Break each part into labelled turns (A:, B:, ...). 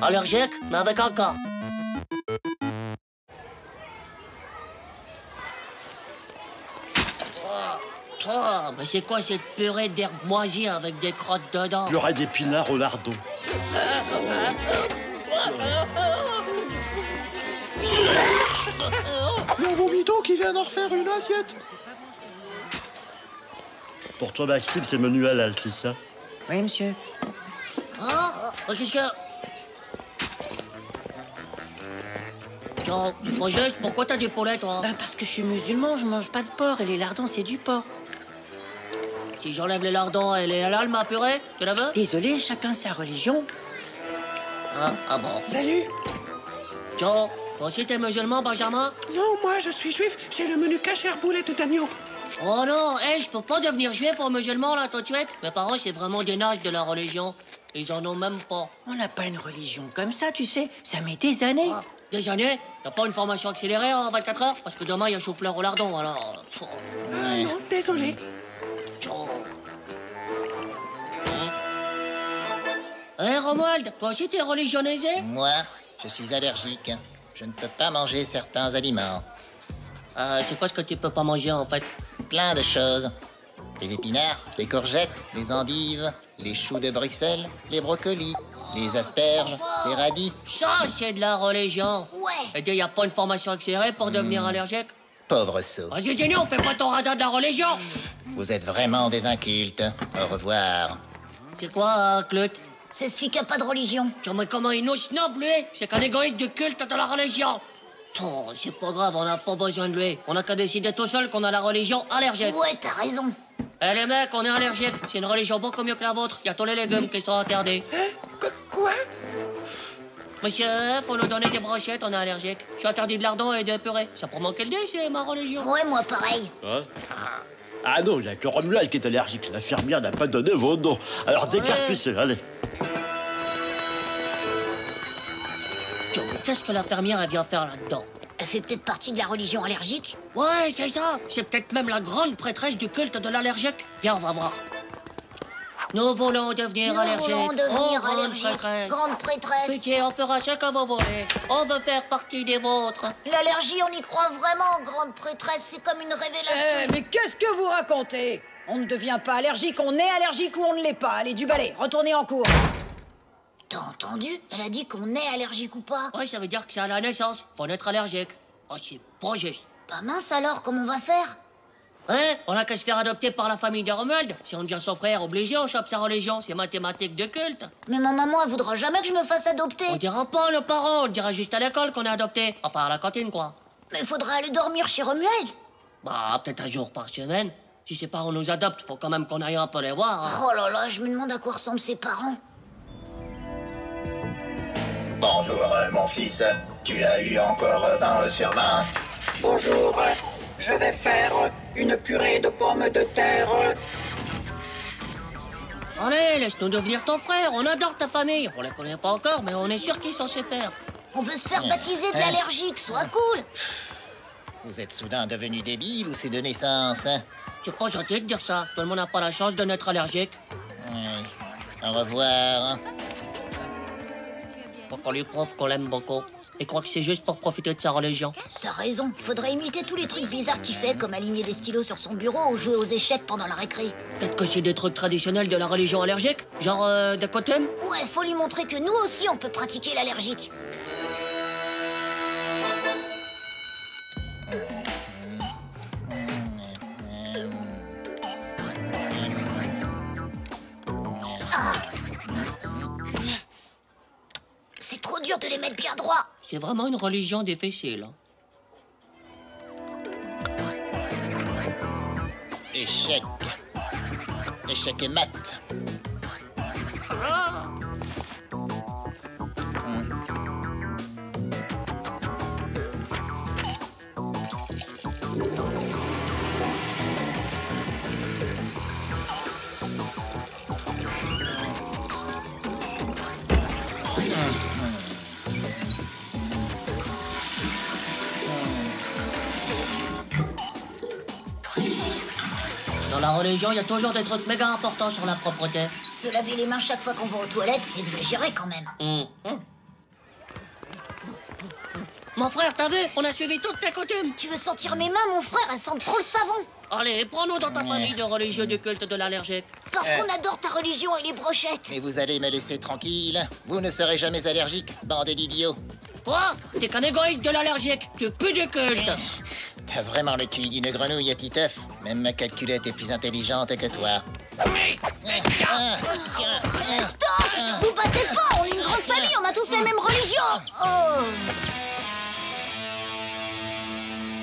A: Allergique, mais avec un cas. Oh, mais c'est quoi cette purée d'herbe moisie avec des crottes dedans?
B: Purée d'épinards au lardon.
C: Il y a un vomito qui vient d'en refaire une assiette.
B: Pour toi, Maxime, c'est menu halal, c'est ça?
D: Oui, monsieur.
A: Qu'est-ce que... Tiens, c'est pas juste, pourquoi t'as des poulets, toi?
D: Ben, parce que je suis musulman, je mange pas de porc et les lardons, c'est du porc.
A: Si j'enlève les lardons et les halal, ma purée, tu la veux?
D: Désolé, chacun sa religion.
A: Ah bon.
C: Salut.
A: Tiens, toi aussi t'es musulman, Benjamin?
C: Non, moi je suis juif, j'ai le menu cachère boulette d'agneau.
A: Oh non, je peux pas devenir juif ou musulman, là, tout de suite. Mes parents, c'est vraiment des nages de la religion. Ils en ont même pas.
D: On n'a pas une religion comme ça, tu sais. Ça met des années.
A: Ah, des années? Y'a pas une formation accélérée en 24 heures? Parce que demain, il y a chou-fleur au lardon, alors...
C: Ah non, désolé.
A: Romuald, toi aussi t'es religionnisé?
E: Moi, je suis allergique. Je ne peux pas manger certains aliments.
A: C'est quoi ce que tu peux pas manger, en fait?
E: Plein de choses. Les épinards, les courgettes, les endives, les choux de Bruxelles, les brocolis, les asperges, les radis.
A: Ça, c'est de la religion.
F: Ouais.
A: Et il y a pas une formation accélérée pour devenir allergique?
E: Pauvre sot.
A: Vas-y, dis-nous, on fait pas ton radar de la religion.
E: Vous êtes vraiment des incultes. Au revoir.
A: C'est quoi, Claude?
F: C'est celui qui a pas de religion.
A: Tiens, mais comment il nous snob, lui? C'est qu'un égoïste du culte de la religion. Oh, c'est pas grave, on n'a pas besoin de lui. On a qu'à décider tout seul qu'on a la religion allergique.
F: Ouais, t'as raison.
A: Eh les mecs, on est allergique. C'est une religion beaucoup mieux que la vôtre. Y a tous les légumes qui sont interdits.
C: Quoi?
A: Monsieur, faut nous donner des brochettes, on est allergique. Je suis interdit de lardon et de purée. Ça pour manquer le dé, c'est ma religion.
F: Ouais, moi pareil.
B: Hein? Ah non, il n'y a que Romuald qui est allergique. L'infirmière n'a pas donné vos noms. Alors décarpissez, allez.
A: Tiens, mais qu'est-ce que la fermière, elle vient faire là-dedans?
F: Elle fait peut-être partie de la religion allergique.
A: Ouais, c'est ça. C'est peut-être même la grande prêtresse du culte de l'allergique. Viens, on va voir. Nous voulons devenir allergiques.
F: Nous voulons devenir
A: grande
F: allergiques.
A: prêtresse.
F: Grande prêtresse.
A: Pitié, on fera ce que vous voulez. On veut faire partie des vôtres.
F: L'allergie, on y croit vraiment, grande prêtresse. C'est comme une révélation.
G: Mais qu'est-ce que vous racontez? On ne devient pas allergique, on est allergique ou on ne l'est pas. Allez, du balai, retournez en cours.
F: T'as entendu? Elle a dit qu'on est allergique ou pas.
A: Ouais, ça veut dire que c'est à la naissance. Faut naître allergique. Oh, c'est pas juste.
F: Bah mince alors, comment on va faire?
A: Hein? On a qu'à se faire adopter par la famille de Romuald. Si on devient son frère, obligé, on chope sa religion. C'est mathématique de culte.
F: Mais ma maman, elle voudra jamais que je me fasse adopter.
A: On dira pas à nos parents, on dira juste à l'école qu'on est adopté. Enfin, à la cantine, quoi.
F: Mais il faudra aller dormir chez Romuald.
A: Bah, peut-être un jour par semaine. Si ses parents nous adoptent, faut quand même qu'on aille un peu les voir. Hein.
F: Oh là là, je me demande à quoi ressemblent ses parents.
H: Bonjour, mon fils. Tu as eu encore 20 sur 20.
I: Bonjour, je vais faire une purée de pommes de terre.
A: Allez, laisse-nous devenir ton frère, on adore ta famille. On les connaît pas encore, mais on est sûr qu'ils sont super.
F: On veut se faire baptiser de l'allergique, sois cool.
E: Vous êtes soudain devenu débile ou c'est de naissance, hein?
A: C'est pas gentil de dire ça. Tout le monde n'a pas la chance de naître allergique.
E: Oui. Au revoir.
A: Faut qu'on lui prouve qu'on l'aime beaucoup. Et croit que c'est juste pour profiter de sa religion.
F: T'as raison, faudrait imiter tous les trucs bizarres qu'il fait, comme aligner des stylos sur son bureau ou jouer aux échecs pendant la récré.
A: Peut-être que c'est des trucs traditionnels de la religion allergique. Genre des coutumes.
F: Ouais, faut lui montrer que nous aussi on peut pratiquer l'allergique. C'est trop dur de les mettre bien droits.
A: C'est vraiment une religion difficile.
E: Échec. Échec et mat.
A: Dans la religion, il y a toujours des trucs méga importants sur la propreté.
F: Se laver les mains chaque fois qu'on va aux toilettes, c'est exagéré quand même.
A: Mon frère, t'as vu? On a suivi toutes tes coutumes.
F: Tu veux sentir mes mains, mon frère? Elles sentent trop le savon.
A: Allez, prends-nous dans ta famille de religieux du culte de l'allergique.
F: Parce qu'on adore ta religion et les brochettes.
E: Mais vous allez me laisser tranquille. Vous ne serez jamais allergique, bande d'idiots.
A: Quoi? T'es qu'un égoïste de l'allergique. Tu pues du culte.
E: T'as vraiment le QI d'une grenouille, Titeuf. Même ma calculette est plus intelligente que toi.
F: Stop! Vous battez pas, on est une grande famille, on a tous la même religion. Oh.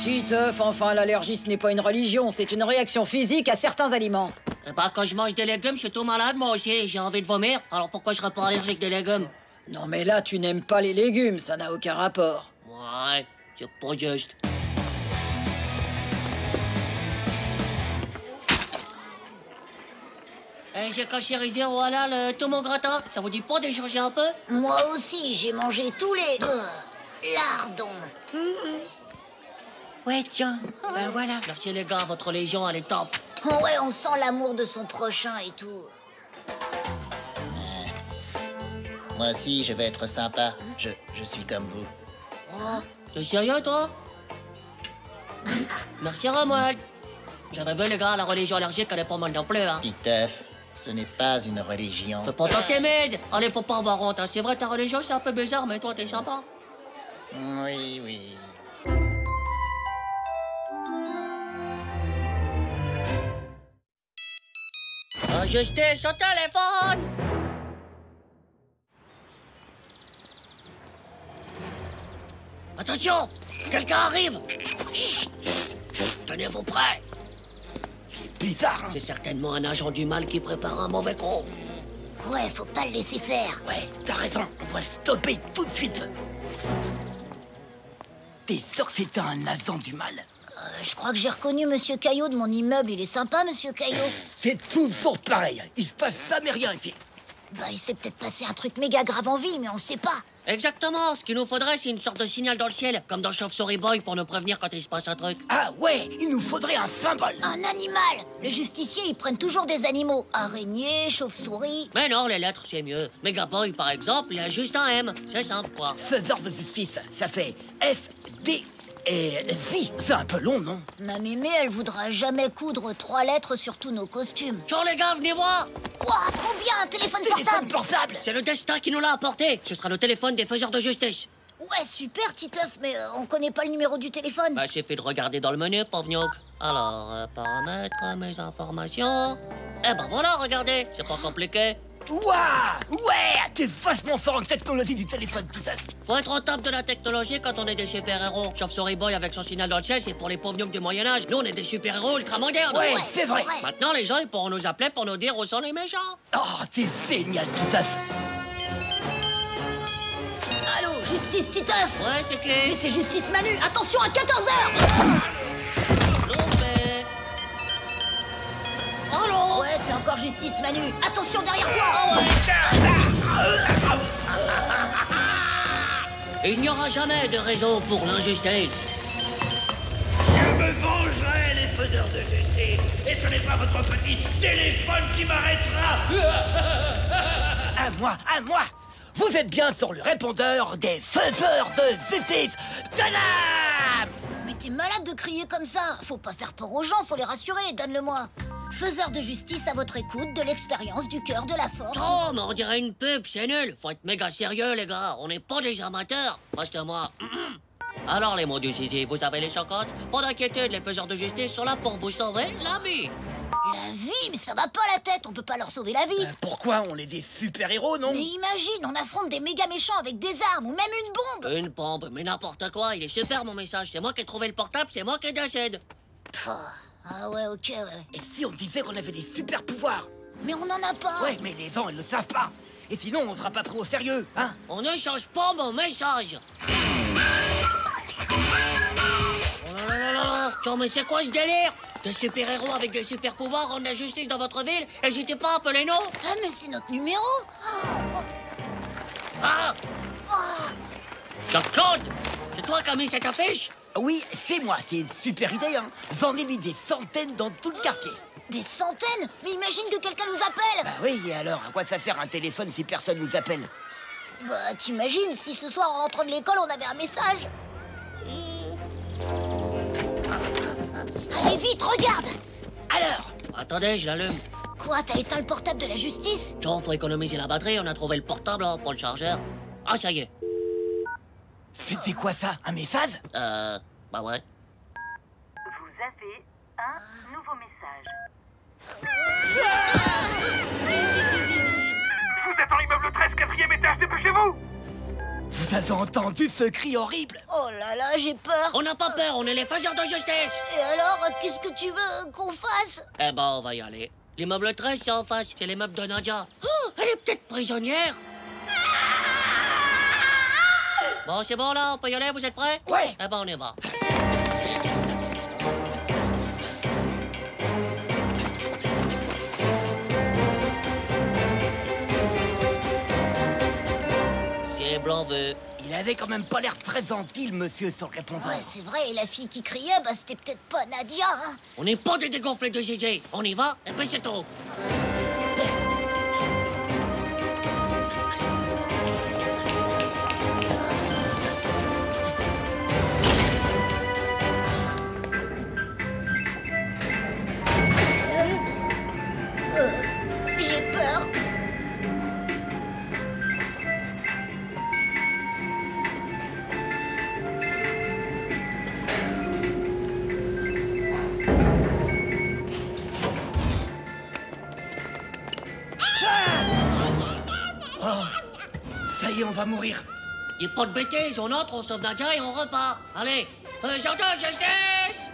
G: Titeuf, enfin, l'allergie, ce n'est pas une religion, c'est une réaction physique à certains aliments.
A: Eh ben, quand je mange des légumes, je suis tout malade, moi aussi. J'ai envie de vomir. Alors pourquoi je serais pas allergique des légumes?
G: Non mais là, tu n'aimes pas les légumes, ça n'a aucun rapport.
A: Ouais, c'est pas juste. Eh, j'ai cachérisé au halal tout mon gratin. Ça vous dit pas d'échanger un peu?
F: Moi aussi, j'ai mangé tous les... lardons.
D: Ouais, tiens, ben voilà.
A: Merci les gars, votre légion, elle est top.
F: Ouais, on sent l'amour de son prochain et tout.
E: Moi aussi, je vais être sympa. Je suis comme vous.
A: Oh, t'es sérieux, toi? Merci, Romuald. J'avais vu, les gars, la religion allergique, elle est pas mal non plus, hein.
E: Titeuf, ce n'est pas une religion.
A: Fais pas tant timide. Allez, faut pas avoir honte, hein. C'est vrai, ta religion, c'est un peu bizarre, mais toi, t'es sympa.
E: Oui, oui.
A: Justice au téléphone! Attention! Quelqu'un arrive! Chut. Tenez-vous prêts!
C: Bizarre, hein?
A: C'est certainement un agent du mal qui prépare un mauvais coup.
F: Ouais, faut pas le laisser faire.
C: Ouais, t'as raison, on doit stopper tout de suite. T'es sûr que c'était un agent du mal?
F: Je crois que j'ai reconnu Monsieur Caillot de mon immeuble. Il est sympa, Monsieur Caillot.
C: C'est toujours pareil, il se passe jamais rien ici.
F: Bah, il s'est peut-être passé un truc méga grave en ville, mais on le sait pas.
A: Exactement, ce qu'il nous faudrait, c'est une sorte de signal dans le ciel, comme dans Chauve-souris Boy, pour nous prévenir quand il se passe un truc.
C: Ah ouais, il nous faudrait un symbole.
F: Un animal. Les justiciers, ils prennent toujours des animaux. Araignées, chauve-souris.
A: Mais non, les lettres, c'est mieux. Megaboy, par exemple, il y a juste un M. C'est simple, quoi.
C: Faiseur de justice, ça fait F-D... Et si, c'est un peu long, non?
F: Ma mémé, elle voudra jamais coudre 3 lettres sur tous nos costumes.
A: Ciao les gars, venez voir!
F: Ouah, trop bien, un téléphone portable.
A: C'est le destin qui nous l'a apporté. Ce sera le téléphone des faiseurs de justice.
F: Ouais, super, Titeuf, mais on connaît pas le numéro du téléphone.
A: Bah, j'ai fait de regarder dans le menu, pauvre. Alors, paramètres, mes informations... Eh ben voilà, regardez, c'est pas compliqué.
C: Ouah! Ouais! T'es vachement fort en technologie du téléphone, tout ça.
A: Faut être au top de la technologie quand on est des super-héros. Chauve-souris Boy avec son signal dans le ciel, c'est pour les pauvres gnocchs du Moyen-Âge. Nous, on est des super-héros ultra modernes.
C: Ouais, c'est vrai.
A: Maintenant, les gens, ils pourront nous appeler pour nous dire où sont les méchants.
C: Oh, t'es génial, tout ça.
F: Allô, Justice Titeuf?
A: Ouais, c'est
F: Mais
A: qui?
F: c'est Justice Manu, attention à 14h!
A: Loupé. Allô?
F: Ouais, c'est encore Justice Manu. Attention derrière toi!
A: Ah ouais. Il n'y aura jamais de raison pour l'injustice.
B: Je me vengerai, les faiseurs de justice. Et ce n'est pas votre petit téléphone qui m'arrêtera.
C: À moi! Vous êtes bien sur le répondeur des faiseurs de justice. Tadam!
F: Mais t'es malade de crier comme ça. Faut pas faire peur aux gens, faut les rassurer. Donne-le-moi. Faiseur de justice à votre écoute, de l'expérience, du cœur, de la force.
A: Oh, mais on dirait une pub, c'est nul. Faut être méga sérieux, les gars. On n'est pas des amateurs. Reste-moi. Alors, les mots du zizi, vous avez les chocottes? Pas d'inquiétude, les faiseurs de justice sont là pour vous sauver la vie.
F: La vie, mais ça va pas la tête. On peut pas leur sauver la vie.
C: Pourquoi? On est des super-héros, non?
F: Mais imagine, on affronte des méga méchants avec des armes ou même une bombe.
A: Une bombe, mais n'importe quoi. Il est super, mon message. C'est moi qui ai trouvé le portable, c'est moi qui décide.
F: Pfff. Ah ouais, ok, ouais.
C: Et si on disait qu'on avait des super-pouvoirs?
F: Mais on en a pas.
C: Ouais, mais les gens, ils le savent pas. Et sinon, on sera pas pris au sérieux, hein?
A: On ne change pas mon message. Oh là là là là. Tiens, mais c'est quoi ce délire? Des super-héros avec des super-pouvoirs rendent la justice dans votre ville? N'hésitez pas à appeler nous.
F: Ah, mais c'est notre numéro.
A: Ah! Jean-Claude, c'est toi qui as mis cette affiche?
C: Oui, c'est moi, c'est une super idée, hein. J'en ai mis des centaines dans tout le quartier.
F: Des centaines? Mais imagine que quelqu'un nous appelle.
C: Bah oui, et alors, à quoi ça sert un téléphone si personne nous appelle?
F: Bah, t'imagines, si ce soir en rentrant de l'école, on avait un message. Allez, vite, regarde!
C: Alors,
A: Attendez, je l'allume.
F: Quoi, t'as éteint le portable de la justice?
A: Genre, faut économiser la batterie, on a trouvé le portable hein, pour le chargeur. Ah, ça y est.
C: c'est quoi ça? Un message?
A: Bah ouais.
J: Vous avez un nouveau message.
B: Vous êtes en immeuble 13, 4e étage, dépêchez-vous!
C: Vous avez entendu ce cri horrible?
F: Oh là là, j'ai peur.
A: On n'a pas peur, on est les faiseurs de justice.
F: Et alors, qu'est-ce que tu veux qu'on fasse?
A: Eh ben, on va y aller. L'immeuble 13, c'est en face, c'est l'immeuble de Nadia. Oh, elle est peut-être prisonnière. Bon, c'est bon là, on peut y aller, vous êtes prêts?
C: Ouais.
A: Eh ben, on y va. C'est blanc veut.
C: Il avait quand même pas l'air très tranquille, monsieur, sur le répondeur.
F: Ouais, c'est vrai, et la fille qui criait, bah c'était peut-être pas Nadia, hein.
A: On n'est pas des dégonflés de GG. On y va, et puis c'est tout.
F: J'ai peur.
C: Ça y est, on va mourir.
A: Y'a pas de bêtises, on entre, on sauve Nadia et on repart. Allez, faisons de justice!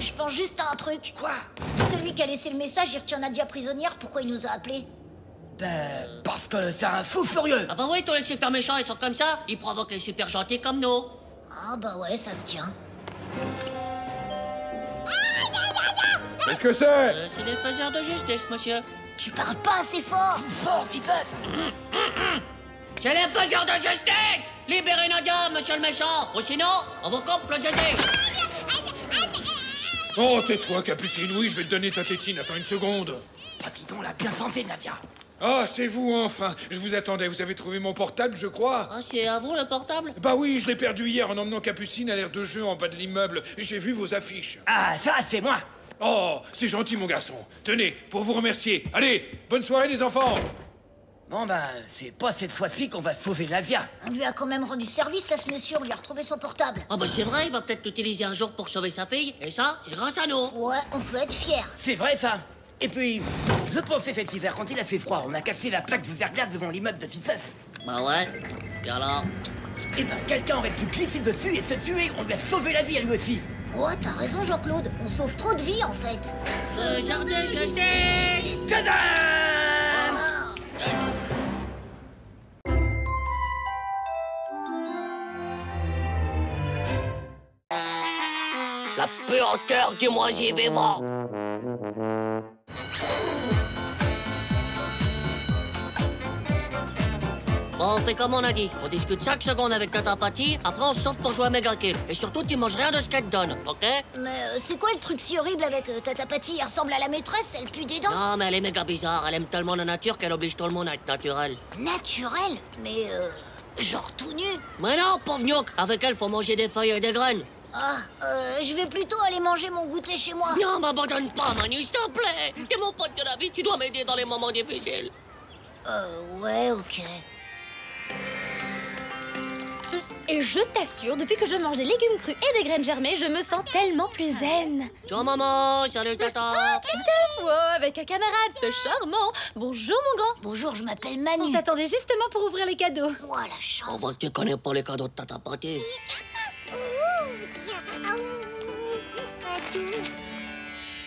F: Je pense juste à un truc.
C: Quoi?
F: Si celui qui a laissé le message, il retient Nadia prisonnière, pourquoi il nous a appelés?
C: Ben, parce que c'est un fou furieux.
A: Ah bah oui, tous les super méchants, ils sont comme ça. Ils provoquent les super gentils comme nous.
F: Ah bah ouais, ça se tient.
B: Qu'est-ce que c'est?
A: C'est les faiseurs de justice, monsieur.
F: Tu parles pas assez fort.
C: Fort, Fifas.
A: C'est les faiseurs de justice! Libérez Nadia, monsieur le méchant! Ou sinon, on vous coupe le GG!
B: Oh, tais-toi, Capucine, oui, je vais te donner ta tétine, attends une seconde.
C: Papillon l'a bien sensé, Nadia.
B: Ah, c'est vous, enfin. Je vous attendais, vous avez trouvé mon portable, je crois.
A: Ah, c'est à vous le portable?
B: Bah oui, je l'ai perdu hier en emmenant Capucine à l'aire de jeu en bas de l'immeuble. J'ai vu vos affiches.
C: Ah, ça, c'est moi.
B: Oh, c'est gentil, mon garçon. Tenez, pour vous remercier. Allez, bonne soirée, les enfants.
C: Bon, ben, c'est pas cette fois-ci qu'on va sauver Nadia.
F: On lui a quand même rendu service à ce monsieur, on lui a retrouvé son portable.
A: Ah bah c'est vrai, il va peut-être l'utiliser un jour pour sauver sa fille, et ça, c'est grâce à nous!
F: Ouais, on peut être fiers.
C: C'est vrai, ça. Et puis, je pensais cet hiver, quand il a fait froid, on a cassé la plaque de verglas devant l'immeuble de Fifas.
A: Bah ouais, et alors?
C: Eh ben, quelqu'un aurait pu glisser dessus et se tuer. On lui a sauvé la vie à lui aussi.
F: Ouais, t'as raison, Jean-Claude. On sauve trop de vies, en fait.
A: Faiseurs de justice!
C: Tada!
A: La puanteur du moisi vivant! Bon, on fait comme on a dit. On discute 5 secondes avec Tata Patty, après on se sauve pour jouer à Mega Kill. Et surtout, tu manges rien de ce qu'elle te donne, ok?
F: Mais c'est quoi le truc si horrible avec Tata Patty? Elle ressemble à la maîtresse, elle pue des dents.
A: Non, mais elle est méga bizarre. Elle aime tellement la nature qu'elle oblige tout le monde à être naturel.
F: Naturel? Mais genre tout nu?
A: Mais non, pauvre gnoc. Avec elle, faut manger des feuilles et des graines.
F: Ah, je vais plutôt aller manger mon goûter chez moi.
A: Non, m'abandonne pas, Manu, s'il te plaît. T'es mon pote de la vie, tu dois m'aider dans les moments difficiles.
F: Ouais, ok.
K: Et je t'assure, depuis que je mange des légumes crus et des graines germées, je me sens tellement plus zen.
A: Ciao maman, salut tata.
K: Oh, Titeuf, avec un camarade, ce charmant. Bonjour mon grand.
F: Bonjour, je m'appelle Manu.
K: On t'attendait justement pour ouvrir les cadeaux.
F: Oh, la chance.
A: On voit que tu connais pas les cadeaux de Tata Patty.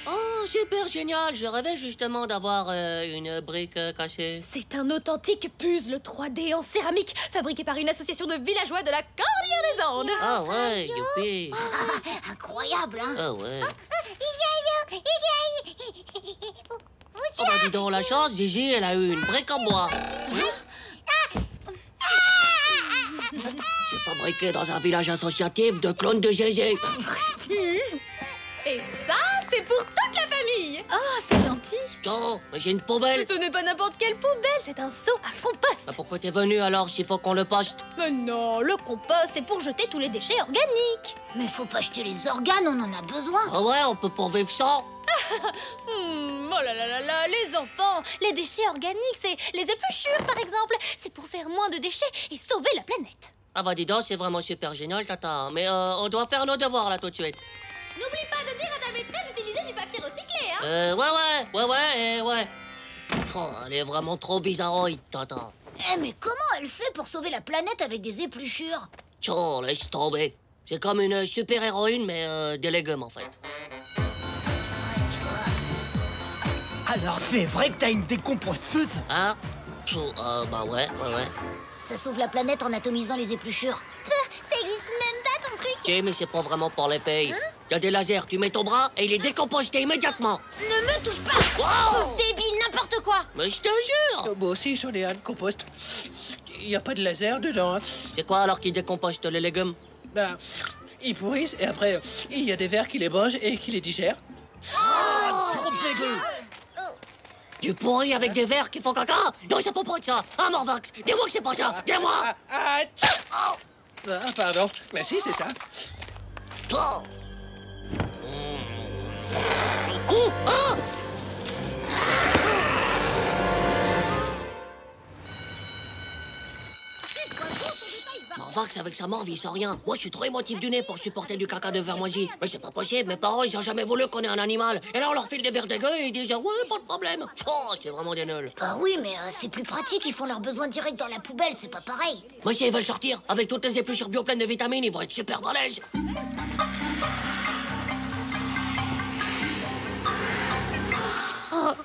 A: Oh, super génial. Je rêvais justement d'avoir une brique cassée.
K: C'est un authentique puzzle 3D en céramique, fabriqué par une association de villageois de la Cordillère des Andes.
A: Ah ouais, youpi.
F: Incroyable, hein.
A: Ah ouais. Oh bah dis donc, la chance, Gigi, elle a eu une brique en bois. C'est fabriqué dans un village associatif de clones de Gégé.
K: Et ça, c'est pour toute la famille. Oh, c'est gentil.
A: Oh, mais j'ai une poubelle.
K: Ce n'est pas n'importe quelle poubelle, c'est un seau à compost.
A: Bah, pourquoi t'es venu alors s'il faut qu'on le poste?
K: Mais non, le compost, c'est pour jeter tous les déchets organiques.
F: Mais faut pas jeter les organes, on en a besoin.
A: Ah ouais, on peut pas vivre sans.
K: Oh là là là là, les enfants, les déchets organiques, c'est les épluchures par exemple. C'est pour faire moins de déchets et sauver la planète.
A: Ah bah dis donc, c'est vraiment super génial, Tata. Mais on doit faire nos devoirs là tout de suite.
K: N'oublie pas de dire à ta maîtresse d'utiliser du papier recyclé, hein.
A: Ouais. Oh, elle est vraiment trop bizarroïde, Tata.
F: Eh, mais comment elle fait pour sauver la planète avec des épluchures?
A: Oh, laisse tomber. C'est comme une super-héroïne, mais des légumes en fait.
C: Alors c'est vrai que t'as une décomposteuse?
A: Hein? Bah ouais.
F: Ça sauve la planète en atomisant les épluchures.
K: Ça existe même pas ton truc.
A: Ok, mais c'est pas vraiment pour les filles. Y a des lasers, tu mets ton bras et il est décomposté immédiatement.
K: Ne me touche pas.
A: Wow!
K: Débile, n'importe quoi.
A: Mais je te jure.
L: Moi aussi, j'en ai un de compost. Il n'y a pas de laser dedans. Hein.
A: C'est quoi alors qui décomposte les légumes?
L: Ben, ils pourrissent et après, il y a des vers qui les mangent et qui les digèrent.
C: Trop dégueu.
A: Du pourri avec des vers qui font caca? Non, c'est pas être ça. Ah, Morvax, dis-moi que c'est pas ça. Dis-moi.
L: Pardon. Mais si, c'est ça.
A: Oh. Morvax, avec sa morve, il sent rien. Moi, je suis trop émotif du nez pour supporter du caca de vermoisi. Mais c'est pas possible, mes parents, ils ont jamais voulu qu'on ait un animal. Et là, on leur file des vers dégueux et ils disent ouais, pas de problème. Oh, c'est vraiment des nuls.
F: Bah oui, mais c'est plus pratique, ils font leurs besoins directs dans la poubelle, c'est pas pareil.
A: Moi, si ils veulent sortir, avec toutes les épluchures bio pleines de vitamines, ils vont être super balèzes.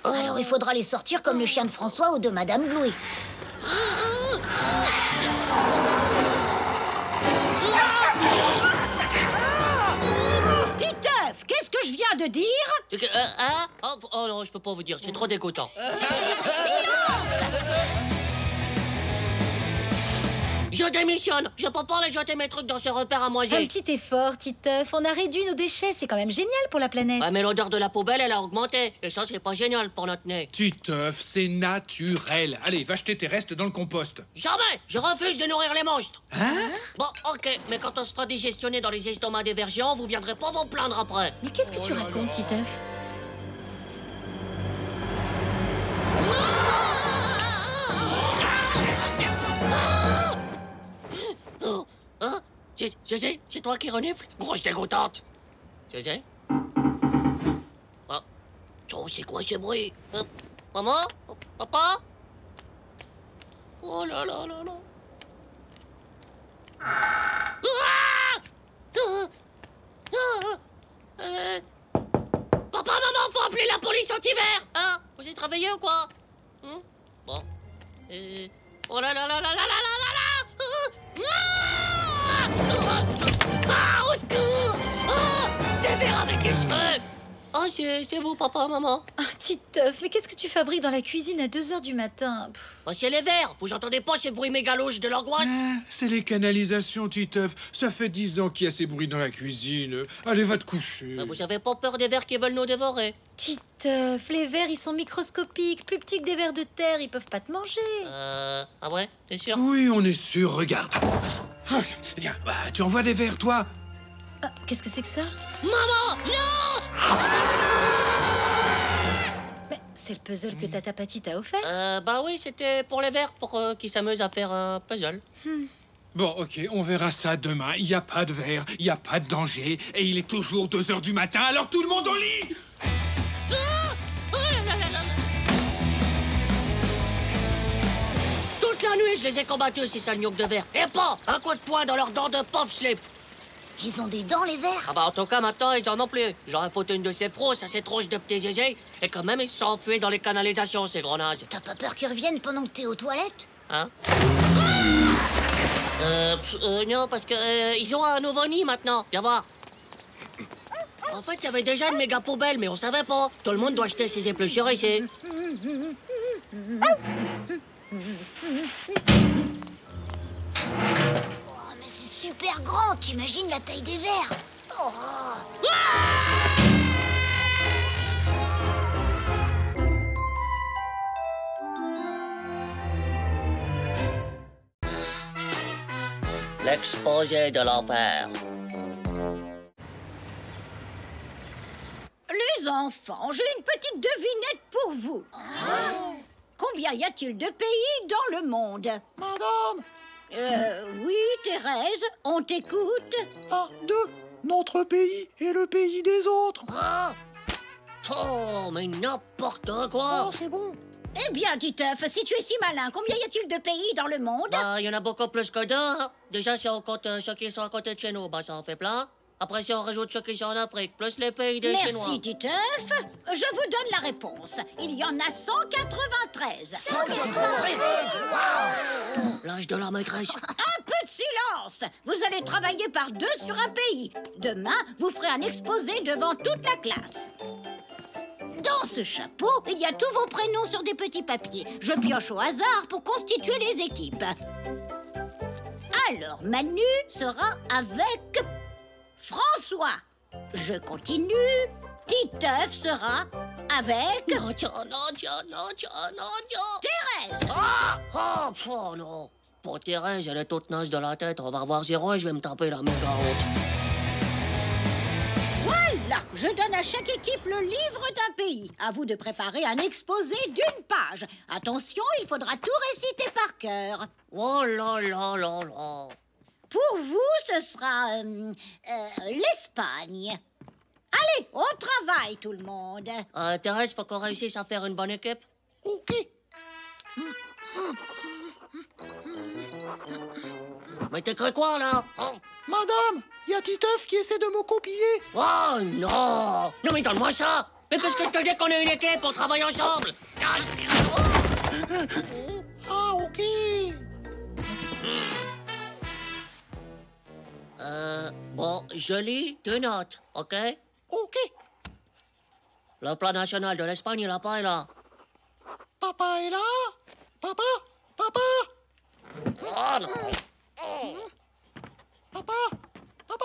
F: Alors il faudra les sortir comme le chien de François ou de Madame Blouet.
G: Titeuf, qu'est-ce que je viens de dire?
A: Oh non, je peux pas vous dire, c'est trop dégoûtant. Je démissionne. Je peux pas aller jeter mes trucs dans ce repère à moisi.
M: Un petit effort, Titeuf. On a réduit nos déchets. C'est quand même génial pour la planète.
A: Ah, mais l'odeur de la poubelle, elle a augmenté. Et ça, c'est pas génial pour notre nez.
N: Titeuf, c'est naturel. Allez, va jeter tes restes dans le compost.
A: Jamais. Je refuse de nourrir les monstres.
N: Hein?
A: Bon, ok. Mais quand on se fera digestionner dans les estomacs des vers géants, vous viendrez pas vous plaindre après.
M: Mais qu'est-ce que tu racontes, Titeuf?
A: Hein? Je sais, c'est toi qui renifle. Grosse dégoûtante. Je sais. Oh, c'est quoi ce bruit? Maman? Papa? Oh là là là là. Papa, maman, faut appeler la police anti-verre. Hein? Vous avez travaillé ou quoi? Bon. Oh là là là là là là là là. Ah, au secours! Ah, des vers avec les cheveux! Ah, c'est vous, papa, maman.
M: Ah, Titeuf, mais qu'est-ce que tu fabriques dans la cuisine à 2 h du matin?
A: Bah, c'est les vers. Vous entendez pas ces bruits mégaloches de l'angoisse?
N: C'est les canalisations, Titeuf. Ça fait 10 ans qu'il y a ces bruits dans la cuisine. Allez, va te coucher.
A: Bah, vous avez pas peur des vers qui veulent nous dévorer?
M: Titeuf, les vers, ils sont microscopiques, plus petits que des vers de terre, ils peuvent pas te manger.
A: Ah ouais? T'es sûr?
N: Oui, on est sûr, regarde. Ah, tiens, bah, tu envoies des vers, toi?
M: Ah, qu'est-ce que c'est que ça?
A: Maman! Non!
M: Mais c'est le puzzle que Tata Patty t'a offert?
A: Bah oui, c'était pour les vers, pour qu'ils s'amusent à faire un puzzle.
N: Bon, ok, on verra ça demain. Il n'y a pas de vers, il n'y a pas de danger. Et il est toujours 2 h du matin, alors tout le monde au lit!
A: Toute la nuit, je les ai combattus, ces sales gnocchs de verre. Et pas un coup de poing dans leurs dents de pauvre slip.
F: Ils ont des dents, les vers?
A: Ah bah en tout cas, maintenant, ils en ont plus. J'aurais foutu une de ces frosses à ces tronches de petits zézés. Et quand même, ils se sont enfuis dans les canalisations, ces gros nazes.
F: T'as pas peur qu'ils reviennent pendant que t'es aux toilettes?
A: Hein? Non, parce que ils ont un nouveau nid maintenant. Viens voir. En fait, il y avait déjà une méga poubelle, mais on savait pas. Tout le monde doit jeter ses épluchures ici.
F: Oh, mais c'est super grand, t'imagines la taille des vers? Oh.
A: L'exposé de l'enfer.
O: Les enfants, j'ai une petite devinette pour vous. Combien y a-t-il de pays dans le monde?
P: Madame!
O: Oui, Thérèse, on t'écoute.
P: 1, 2, notre pays et le pays des autres.
A: Oh, mais n'importe quoi.
P: Oh, c'est bon.
O: Eh bien, Titeuf, si tu es si malin, combien y a-t-il de pays dans le monde?
A: Bah, il y en a beaucoup plus que 2. Hein. Déjà, si on compte ceux qui sont à côté de chez nous, bah, ça en fait plein. Après, si on rajoute ceux qui sont en Afrique, plus les pays des Chinois.
O: Merci, Titeuf. Je vous donne la réponse. Il y en a 193.
A: 193. Wow. L'âge de la maîtresse.
O: Un peu de silence. Vous allez travailler par 2 sur un pays. Demain, vous ferez un exposé devant toute la classe. Dans ce chapeau, il y a tous vos prénoms sur des petits papiers. Je pioche au hasard pour constituer les équipes. Alors, Manu sera avec François. Je continue. Titeuf sera avec...
A: Non,
O: Thérèse.
A: Oh non. Pour Thérèse, elle est toute naze de la tête. On va revoir 0 et je vais me taper la méga honte.
O: Voilà, je donne à chaque équipe le livre d'un pays. À vous de préparer un exposé d'1 page. Attention, il faudra tout réciter par cœur.
A: Oh là là là là.
O: Pour vous, ce sera l'Espagne. Allez, au travail, tout le monde.
A: Thérèse, faut qu'on réussisse à faire une bonne équipe.
P: Ok.
A: Mais t'écris quoi, là?
P: Madame, il y a Titeuf qui essaie de me copier.
A: Oh non! Non mais donne-moi ça! Mais parce que je te dis qu'on est une équipe, on travaille ensemble!
P: Ah, ok.
A: Bon, je lis 2 notes, ok?
P: Ok.
A: Le plan national de l'Espagne, il a pas est là.
P: Papa est là? Papa? Papa?
A: Oh non!
P: Papa? Papa?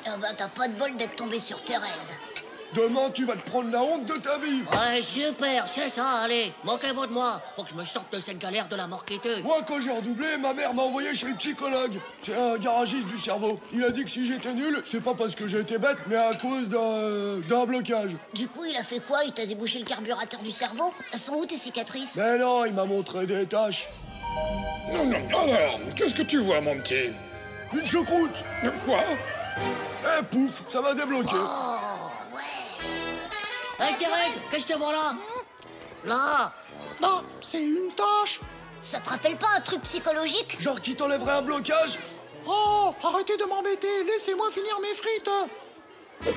F: Ah bah t'as pas de bol d'être tombé sur Thérèse.
Q: Demain, tu vas te prendre la honte de ta vie.
A: Ouais, super, c'est ça, allez, moquez-vous de moi. Faut que je me sorte de cette galère de la mort quêteuse.
Q: Moi, quand j'ai redoublé, ma mère m'a envoyé chez le psychologue. C'est un garagiste du cerveau. Il a dit que si j'étais nul, c'est pas parce que j'ai été bête, mais à cause d'un blocage.
F: Du coup, il a fait quoi? Il t'a débouché le carburateur du cerveau? Elles sont où tes cicatrices?
Q: Mais non, il m'a montré des tâches.
B: Non, alors, qu'est-ce que tu vois, mon petit?
Q: Une choucroute.
B: Quoi?
Q: Eh, pouf, ça m'a débloqué.
A: Hey Thérèse, qu'est-ce que tu vois là? Là?
P: Non, c'est une tâche.
F: Ça te rappelle pas un truc psychologique?
Q: Genre qui t'enlèverait un blocage?
P: Oh, arrêtez de m'embêter, laissez-moi finir mes frites.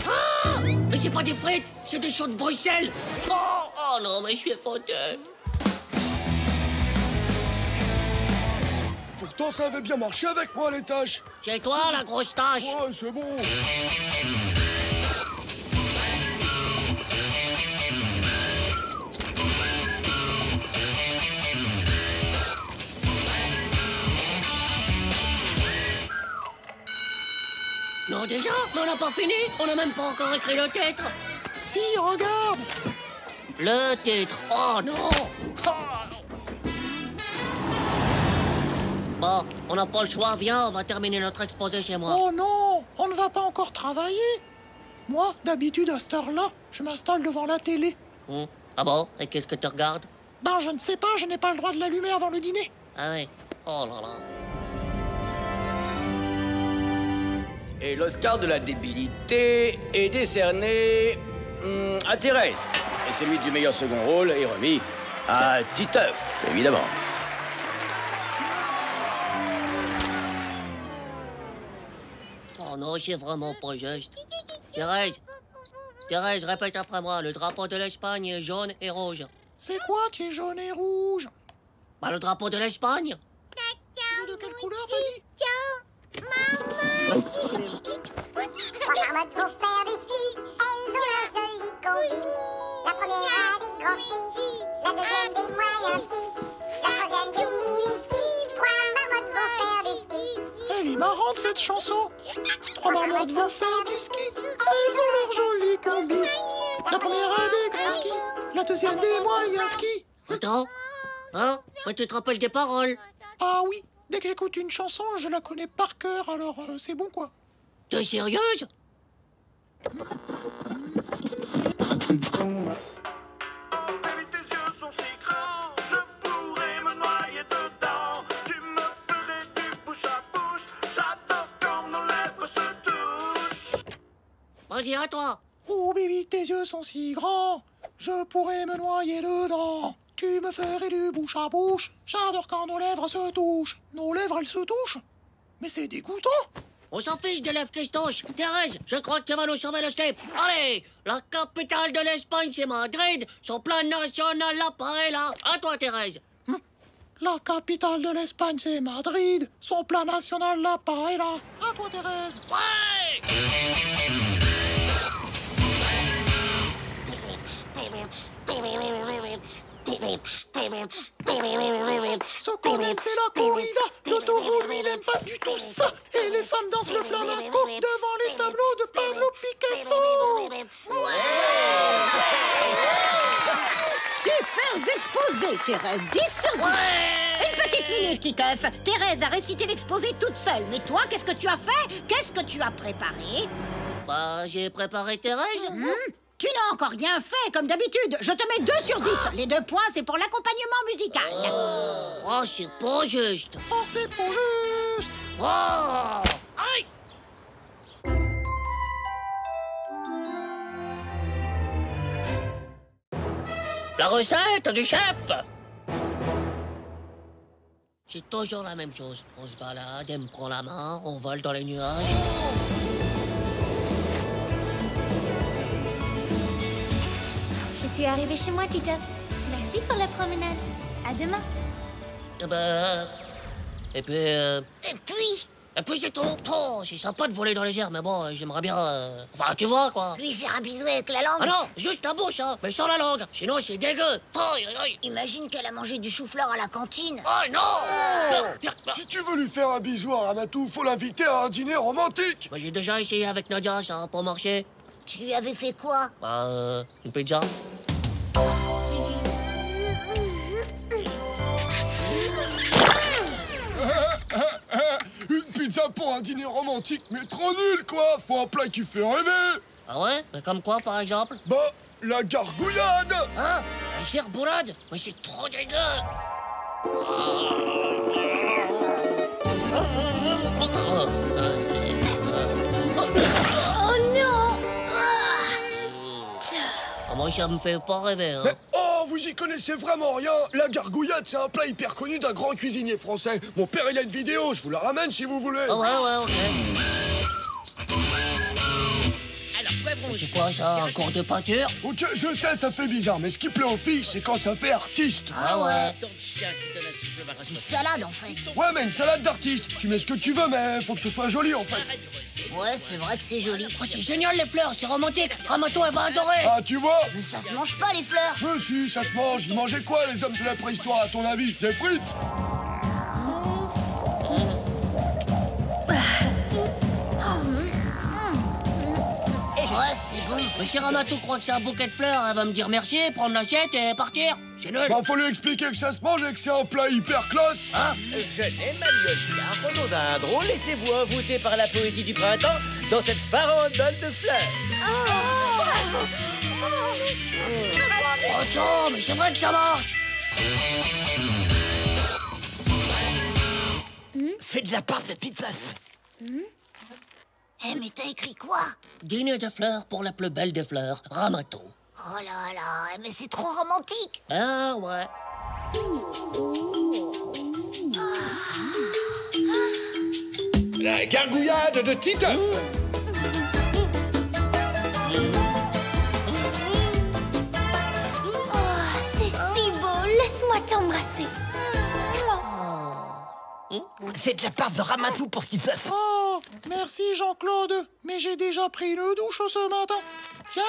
A: Ah! Mais c'est pas des frites, c'est des choux de Bruxelles. Oh non, mais je suis fauté.
Q: Pourtant, ça avait bien marché avec moi, les tâches.
A: C'est toi, la grosse tâche.
Q: Ouais, c'est bon.
A: Non, déjà? Mais on n'a pas fini? On n'a même pas encore écrit le titre.
P: Si, regarde.
A: Le titre. Oh non. Bon, on n'a pas le choix. Viens, on va terminer notre exposé chez moi.
P: Oh non, on ne va pas encore travailler. Moi, d'habitude, à cette heure-là, je m'installe devant la télé.
A: Ah bon? Et qu'est-ce que tu regardes?
P: Ben, je ne sais pas, je n'ai pas le droit de l'allumer avant le dîner.
A: Ah oui. Oh là là.
R: Et l'Oscar de la débilité est décerné à Thérèse. Et celui du meilleur second rôle est remis à Titeuf, évidemment.
A: Oh non, c'est vraiment pas juste. Thérèse, Thérèse, répète après moi. Le drapeau de l'Espagne est jaune et rouge.
P: C'est quoi qui est jaune et rouge?
A: Bah, le drapeau de l'Espagne.
P: De quelle couleur, t'as dit?
S: Regarde pour faire du ski, elles ont un joli combi. La première a des grands skis, la deuxième des moyens skis, la troisième des mini skis. 3 marmottes vont faire du ski.
P: Elle est marrante, cette chanson. 3 marmottes vont faire du ski, elles ont leur joli combi. La première a des grands skis, la deuxième des moyens skis.
A: Attends, hein? Mais tu te rappelles des paroles?
P: Ah oui, Dès que j'écoute une chanson, je la connais par cœur, alors c'est bon quoi.
A: T'es sérieuse? Vas-y, à toi.
P: Oh baby, tes yeux sont si grands, je pourrais me noyer dedans. Tu me ferais du bouche à bouche, j'adore quand nos lèvres se touchent. Nos lèvres, elles se touchent? Mais c'est dégoûtant.
A: On s'en fiche de lèvres qui se touchent. Thérèse, je crois que tu vas nous sauver le slip. Allez, la capitale de l'Espagne, c'est Madrid. Son plan national, là, pareil, là. À toi, Thérèse.
P: La capitale de l'Espagne, c'est Madrid. Son plan national, là, pareil, là. À toi, Thérèse.
A: Ouais!
P: Ce qu'on aime, c'est la corrida. Le taureau, lui, n'aime pas du tout ça. Et les femmes dansent le flamenco devant les tableaux de Pablo Picasso.
O: Super d'exposé, Thérèse. 10 sur 10. Une petite minute, Titeuf. Thérèse a récité l'exposé toute seule. Mais toi, qu'est-ce que tu as fait? Qu'est-ce que tu as préparé?
A: Bah, j'ai préparé Thérèse.
O: Tu n'as encore rien fait, comme d'habitude. Je te mets 2 sur 10. Les 2 points, c'est pour l'accompagnement musical.
A: Oh, c'est pas juste.
P: Oh, c'est pas juste.
A: Oh! Aïe! La recette du chef! C'est toujours la même chose. On se balade, elle me prend la main, on vole dans les nuages.
K: Je suis arrivée chez moi, Titeuf. Merci pour la promenade. À demain.
A: Et puis c'est tout. Oh, c'est sympa de voler dans les airs, mais bon, j'aimerais bien... Enfin, tu vois, quoi.
F: Lui faire un bisou avec la langue.
A: Ah non, juste la bouche, hein, mais sans la langue. Sinon, c'est dégueu.
F: Imagine qu'elle a mangé du chou-fleur à la cantine.
A: Oh non!
Q: Si tu veux lui faire un bisou à Ramatou, faut l'inviter à un dîner romantique.
A: Moi, j'ai déjà essayé avec Nadia, ça n'a pas marché.
F: Tu lui avais fait quoi?
A: Bah, une pizza.
Q: Une pizza pour un dîner romantique, mais trop nul, quoi. Faut un plat qui fait rêver.
A: Ah ouais? Mais comme quoi, par exemple?
Q: Bah, la gargouillade.
A: Hein? La gerbourade? Mais c'est trop dégueu.
K: Oh non!
A: Moi, ça me fait pas rêver, hein.
Q: Mais, oh, vous y connaissez vraiment rien. La gargouillade, c'est un plat hyper connu d'un grand cuisinier français. Mon père, il a une vidéo, je vous la ramène si vous voulez.
A: Ah ouais, ok. Mais c'est quoi ça, un cours de peinture?
Q: Ok, je sais, ça fait bizarre, mais ce qui plaît aux filles, c'est quand ça fait artiste.
A: Ah ouais.
F: C'est une salade, en fait.
Q: Ouais, mais une salade d'artiste. Tu mets ce que tu veux, mais faut que ce soit joli, en fait.
F: Ouais, c'est vrai que c'est joli.
A: Oh, c'est génial, les fleurs, c'est romantique. Ramato, elle va adorer.
Q: Ah, tu vois?
F: Mais ça se mange pas, les fleurs.
Q: Mais si, ça se mange. Ils mangeaient quoi, les hommes de la préhistoire, à ton avis? Des frites?
F: Ouais, c'est bon.
A: Mais si Ramato croit que c'est un bouquet de fleurs, elle va me dire merci, prendre l'assiette et partir. C'est nul.
Q: Bah, faut lui expliquer que ça se mange et que c'est un plat hyper classe.
A: Hein?
T: Jeune Magnolia, rhododendron, laissez-vous envoûter par la poésie du printemps dans cette farandole de fleurs.
A: Oh tiens, mais c'est vrai que ça marche.
C: C'est de la part de pizza.
F: Eh, mais t'as écrit quoi?
A: Dîner de fleurs pour la plus belle des fleurs, Ramato.
F: Oh là là, mais c'est trop romantique.
A: Ah ouais.
B: La gargouillade de Titeuf.
K: C'est si beau. Laisse-moi t'embrasser.
C: C'est de la part de Ramatou pour Titeuf.
P: Oh, merci Jean-Claude, mais j'ai déjà pris une douche ce matin. Tiens,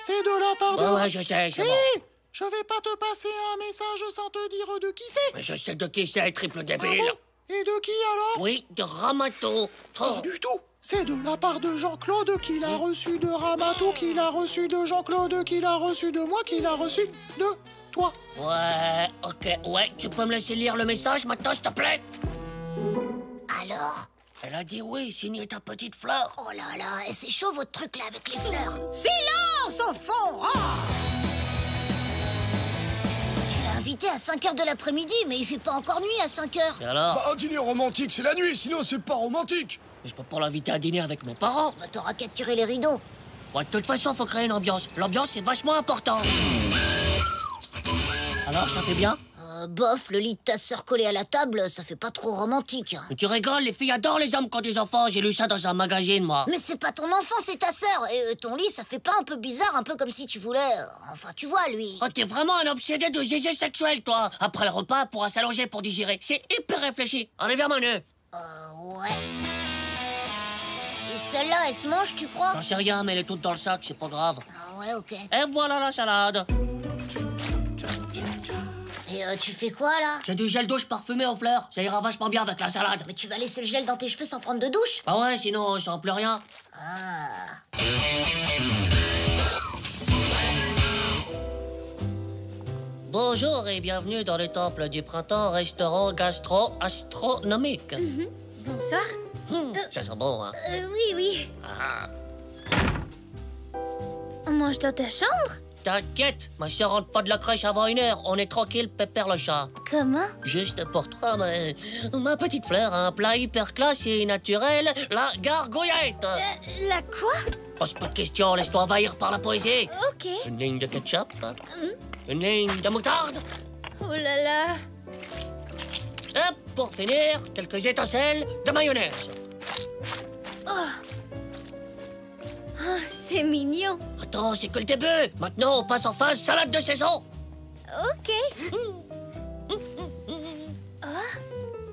P: c'est de la part de...
A: Ouais, je sais, c'est bon.
P: Je vais pas te passer un message sans te dire de qui c'est.
A: Mais je sais de qui c'est, triple débile.
P: Ah bon? Et de qui alors?
A: Oui, de Ramato.
P: Pas du tout. C'est de la part de Jean-Claude qu'il a reçu de Ramatou, qu'il a reçu de Jean-Claude, qu'il a reçu de moi, qu'il a reçu de toi.
A: Ouais, ok, ouais, tu peux me laisser lire le message maintenant, s'il te plaît?
F: Alors?
A: Elle a dit oui, signer ta petite fleur.
F: Oh là là, et c'est chaud votre truc là avec les fleurs.
O: Silence au fond. Oh.
F: Je l'ai invité à 5h de l'après-midi, mais il fait pas encore nuit à 5h.
A: Et alors?
Q: Bah, un dîner romantique, c'est la nuit, sinon c'est pas romantique.
A: Mais je peux pas l'inviter à dîner avec mes parents.
F: Bah t'auras qu'à tirer les rideaux.
A: Ouais, de toute façon, faut créer une ambiance. L'ambiance, c'est vachement important. Alors, ça fait bien?
F: Bof, le lit de ta sœur collé à la table, ça fait pas trop romantique.
A: Mais tu rigoles, les filles adorent les hommes qui ont des enfants. J'ai lu ça dans un magazine, moi.
F: Mais c'est pas ton enfant, c'est ta sœur. Et ton lit, ça fait pas un peu bizarre, un peu comme si tu voulais... Enfin, tu vois, lui...
A: Oh, t'es vraiment un obsédé de zézé sexuel, toi. Après le repas, elle pourra s'allonger pour digérer. C'est hyper réfléchi. Allez, vers mon nœud.
F: Ouais. Et celle-là, elle se mange, tu crois?
A: J'en sais rien, mais elle est toute dans le sac, c'est pas grave.
F: Ah ouais, ok.
A: Et voilà la salade.
F: Et tu fais quoi, là?
A: J'ai du gel douche parfumé aux fleurs. Ça ira vachement bien avec la salade.
F: Mais tu vas laisser le gel dans tes cheveux sans prendre de douche?
A: Ah ouais, sinon on sent plus rien.
F: Ah.
A: Bonjour et bienvenue dans le temple du printemps, restaurant gastro-astronomique.
K: Bonsoir.
A: Ça sent bon, hein?
K: Oui.
A: Ah.
K: On mange dans ta chambre?
A: T'inquiète, ma soeur rentre pas de la crèche avant 1h. On est tranquille, pépère le chat.
K: Comment?
A: Juste pour toi, ma petite fleur, un plat hyper classe et naturel, la gargouillette.
K: La quoi?
A: Pose pas de questions, laisse-toi envahir par la poésie.
K: Ok.
A: Une ligne de ketchup, une ligne de moutarde.
K: Oh là là.
A: Et pour finir, quelques étincelles de mayonnaise.
K: Oh, c'est mignon.
A: Attends, c'est que le début. Maintenant, on passe en phase salade de saison.
K: Ok.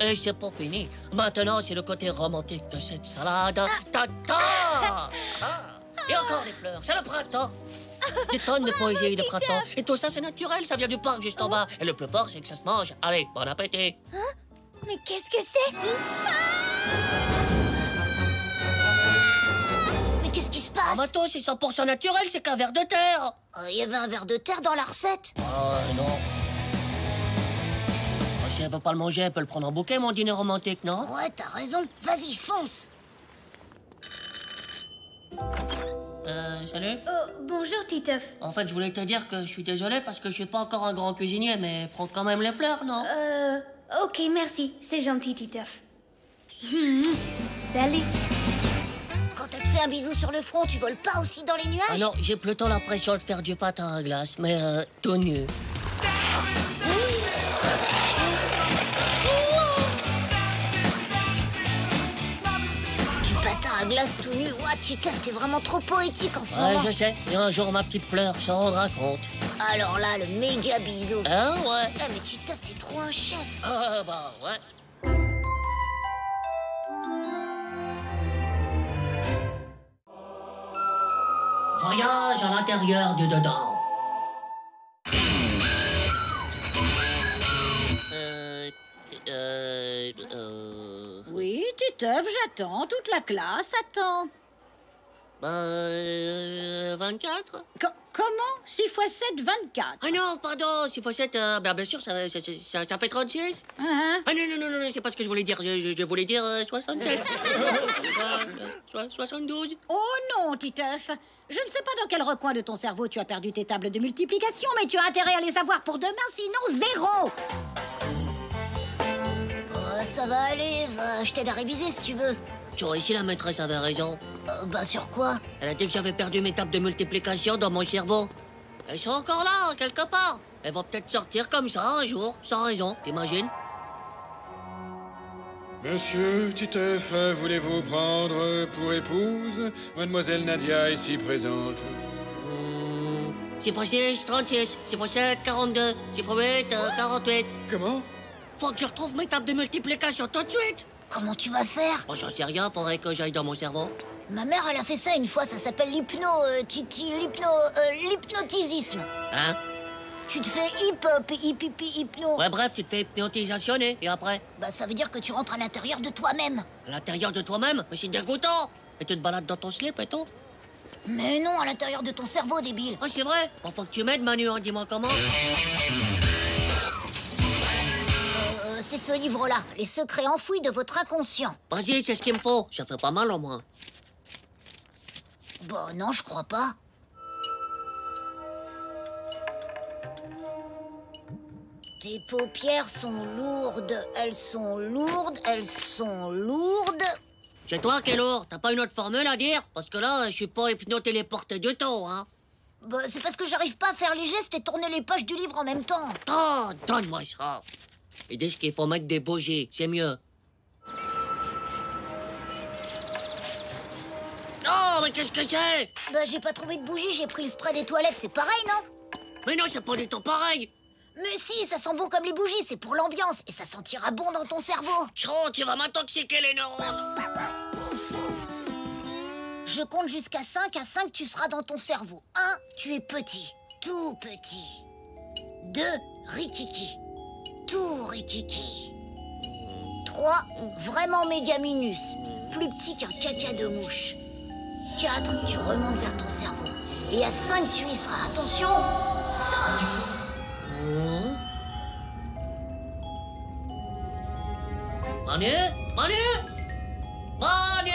A: Et c'est pas fini. Maintenant, c'est le côté romantique de cette salade. Ta-ta! Et encore des fleurs, c'est le printemps. Des tonnes de poésie de printemps. Et tout ça, c'est naturel, ça vient du parc juste en bas. Et le plus fort, c'est que ça se mange. Allez, bon appétit.
K: Hein? Mais qu'est-ce que c'est?
F: Mais qu'est-ce qui se passe?
A: Ah, bateau, c'est 100% naturel, c'est qu'un verre de terre.
F: Il y avait un verre de terre dans la recette?
A: Non. Si elle veut pas le manger, elle peut le prendre en bouquet, mon dîner romantique, non?
F: Ouais, t'as raison. Vas-y, fonce.
A: Salut.
K: Bonjour, Titeuf.
A: En fait, je voulais te dire que je suis désolé parce que je suis pas encore un grand cuisinier, mais prends quand même les fleurs, non?
K: Ok, merci. C'est gentil, Titeuf. Salut.
F: Quand elle te fait un bisou sur le front, tu voles pas aussi dans les nuages?
A: Ah non, j'ai plutôt l'impression de faire du patin à glace, mais tout nu.
F: Du patin à glace tout nu? Ouah, Titeuf, t'es vraiment trop poétique en ce moment.
A: Ouais, je sais. Et un jour, ma petite fleur se rendra compte.
F: Alors là, le méga bisou.
A: Ah ouais.
F: Mais Titeuf, t'es trop un chef.
A: Ah bah ouais. Voyage à l'intérieur du dedans.
O: Oui, Titeuf, j'attends. Toute la classe attend.
A: 24.
O: Comment? 6 x 7, 24.
A: Ah non, pardon, 6 x 7, bien sûr, ça fait 36.
O: Hein?
A: Ah non, c'est pas ce que je voulais dire, je voulais dire 67. 72.
O: Oh non, Titeuf. Je ne sais pas dans quel recoin de ton cerveau tu as perdu tes tables de multiplication, mais tu as intérêt à les avoir pour demain, sinon 0.
F: Ça va aller, je t'aide à réviser si tu veux.
A: Tu vois, ici la maîtresse avait raison.
F: Bah sur quoi?
A: Elle a dit que j'avais perdu mes tables de multiplication dans mon cerveau. Elles sont encore là, quelque part. Elles vont peut-être sortir comme ça un jour, sans raison, t'imagines?
N: Monsieur Titeuf, voulez-vous prendre pour épouse Mademoiselle Nadia ici présente?
A: 6 x 6, 36. 6 x 7, 42. 6 x 8, 48.
N: Comment?
A: Faut que je retrouve mes tables de multiplication tout de suite.
F: Comment tu vas faire?
A: Bon, j'en sais rien, faudrait que j'aille dans mon cerveau.
F: Ma mère, elle a fait ça une fois, ça s'appelle l'hypnotisisme.
A: Hein?
F: Tu te fais hypno.
A: Ouais, bref, tu te fais hypnotisationner, et après?
F: Bah, ça veut dire que tu rentres à l'intérieur de toi-même.
A: À l'intérieur de toi-même? Mais c'est dégoûtant. Et tu te balades dans ton slip et tout?
F: Mais non, à l'intérieur de ton cerveau, débile.
A: Oh, c'est vrai? Bon, faut que tu m'aides, Manu, hein, dis-moi comment.
F: c'est ce livre-là, Les secrets enfouis de votre inconscient.
A: Vas-y, c'est ce qu'il me faut. Ça fait pas mal au moins.
F: Bon, non, je crois pas. Tes paupières sont lourdes, elles sont lourdes, elles sont lourdes.
A: C'est toi qui es lourd. T'as pas une autre formule à dire? Parce que là, je suis pas hypno-téléporté du tout, hein.
F: Bah, c'est parce que j'arrive pas à faire les gestes et tourner les pages du livre en même temps.
A: Oh, donne-moi ça. Ils disent qu'il faut mettre des bougies, c'est mieux. Oh, mais qu'est-ce que c'est?
F: Bah, j'ai pas trouvé de bougie, j'ai pris le spray des toilettes, c'est pareil, non?
A: Mais non, c'est pas du tout pareil.
F: Mais si, ça sent bon comme les bougies, c'est pour l'ambiance et ça sentira bon dans ton cerveau.
A: Chron, tu vas m'intoxiquer les neurones.
F: Je compte jusqu'à 5, à 5 tu seras dans ton cerveau. 1, tu es petit, tout petit. 2, rikiki, tout rikiki. 3, vraiment méga minus, plus petit qu'un caca de mouche. 4, tu remontes vers ton cerveau. Et à 5, tu y seras. Attention, 5.
A: Manu, Manu, Manu,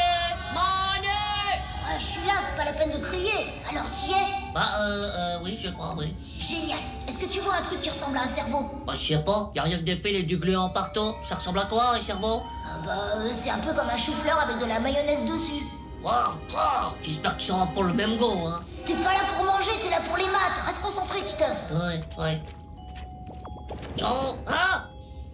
A: Manu.
F: Je suis là, c'est pas la peine de crier. Alors, t'y es?
A: Bah, oui, je crois, oui.
F: Génial. Est-ce que tu vois un truc qui ressemble à un cerveau?
A: Bah, je sais pas. Y a rien que des fils et du gluant partout. Ça ressemble à quoi, un cerveau?
F: C'est un peu comme un chou-fleur avec de la mayonnaise dessus.
A: Wow. J'espère que ça aura pas le même goût, hein.
F: T'es pas là pour manger, t'es là pour les maths. Reste concentré, Titeuf.
A: Ouais. Jean,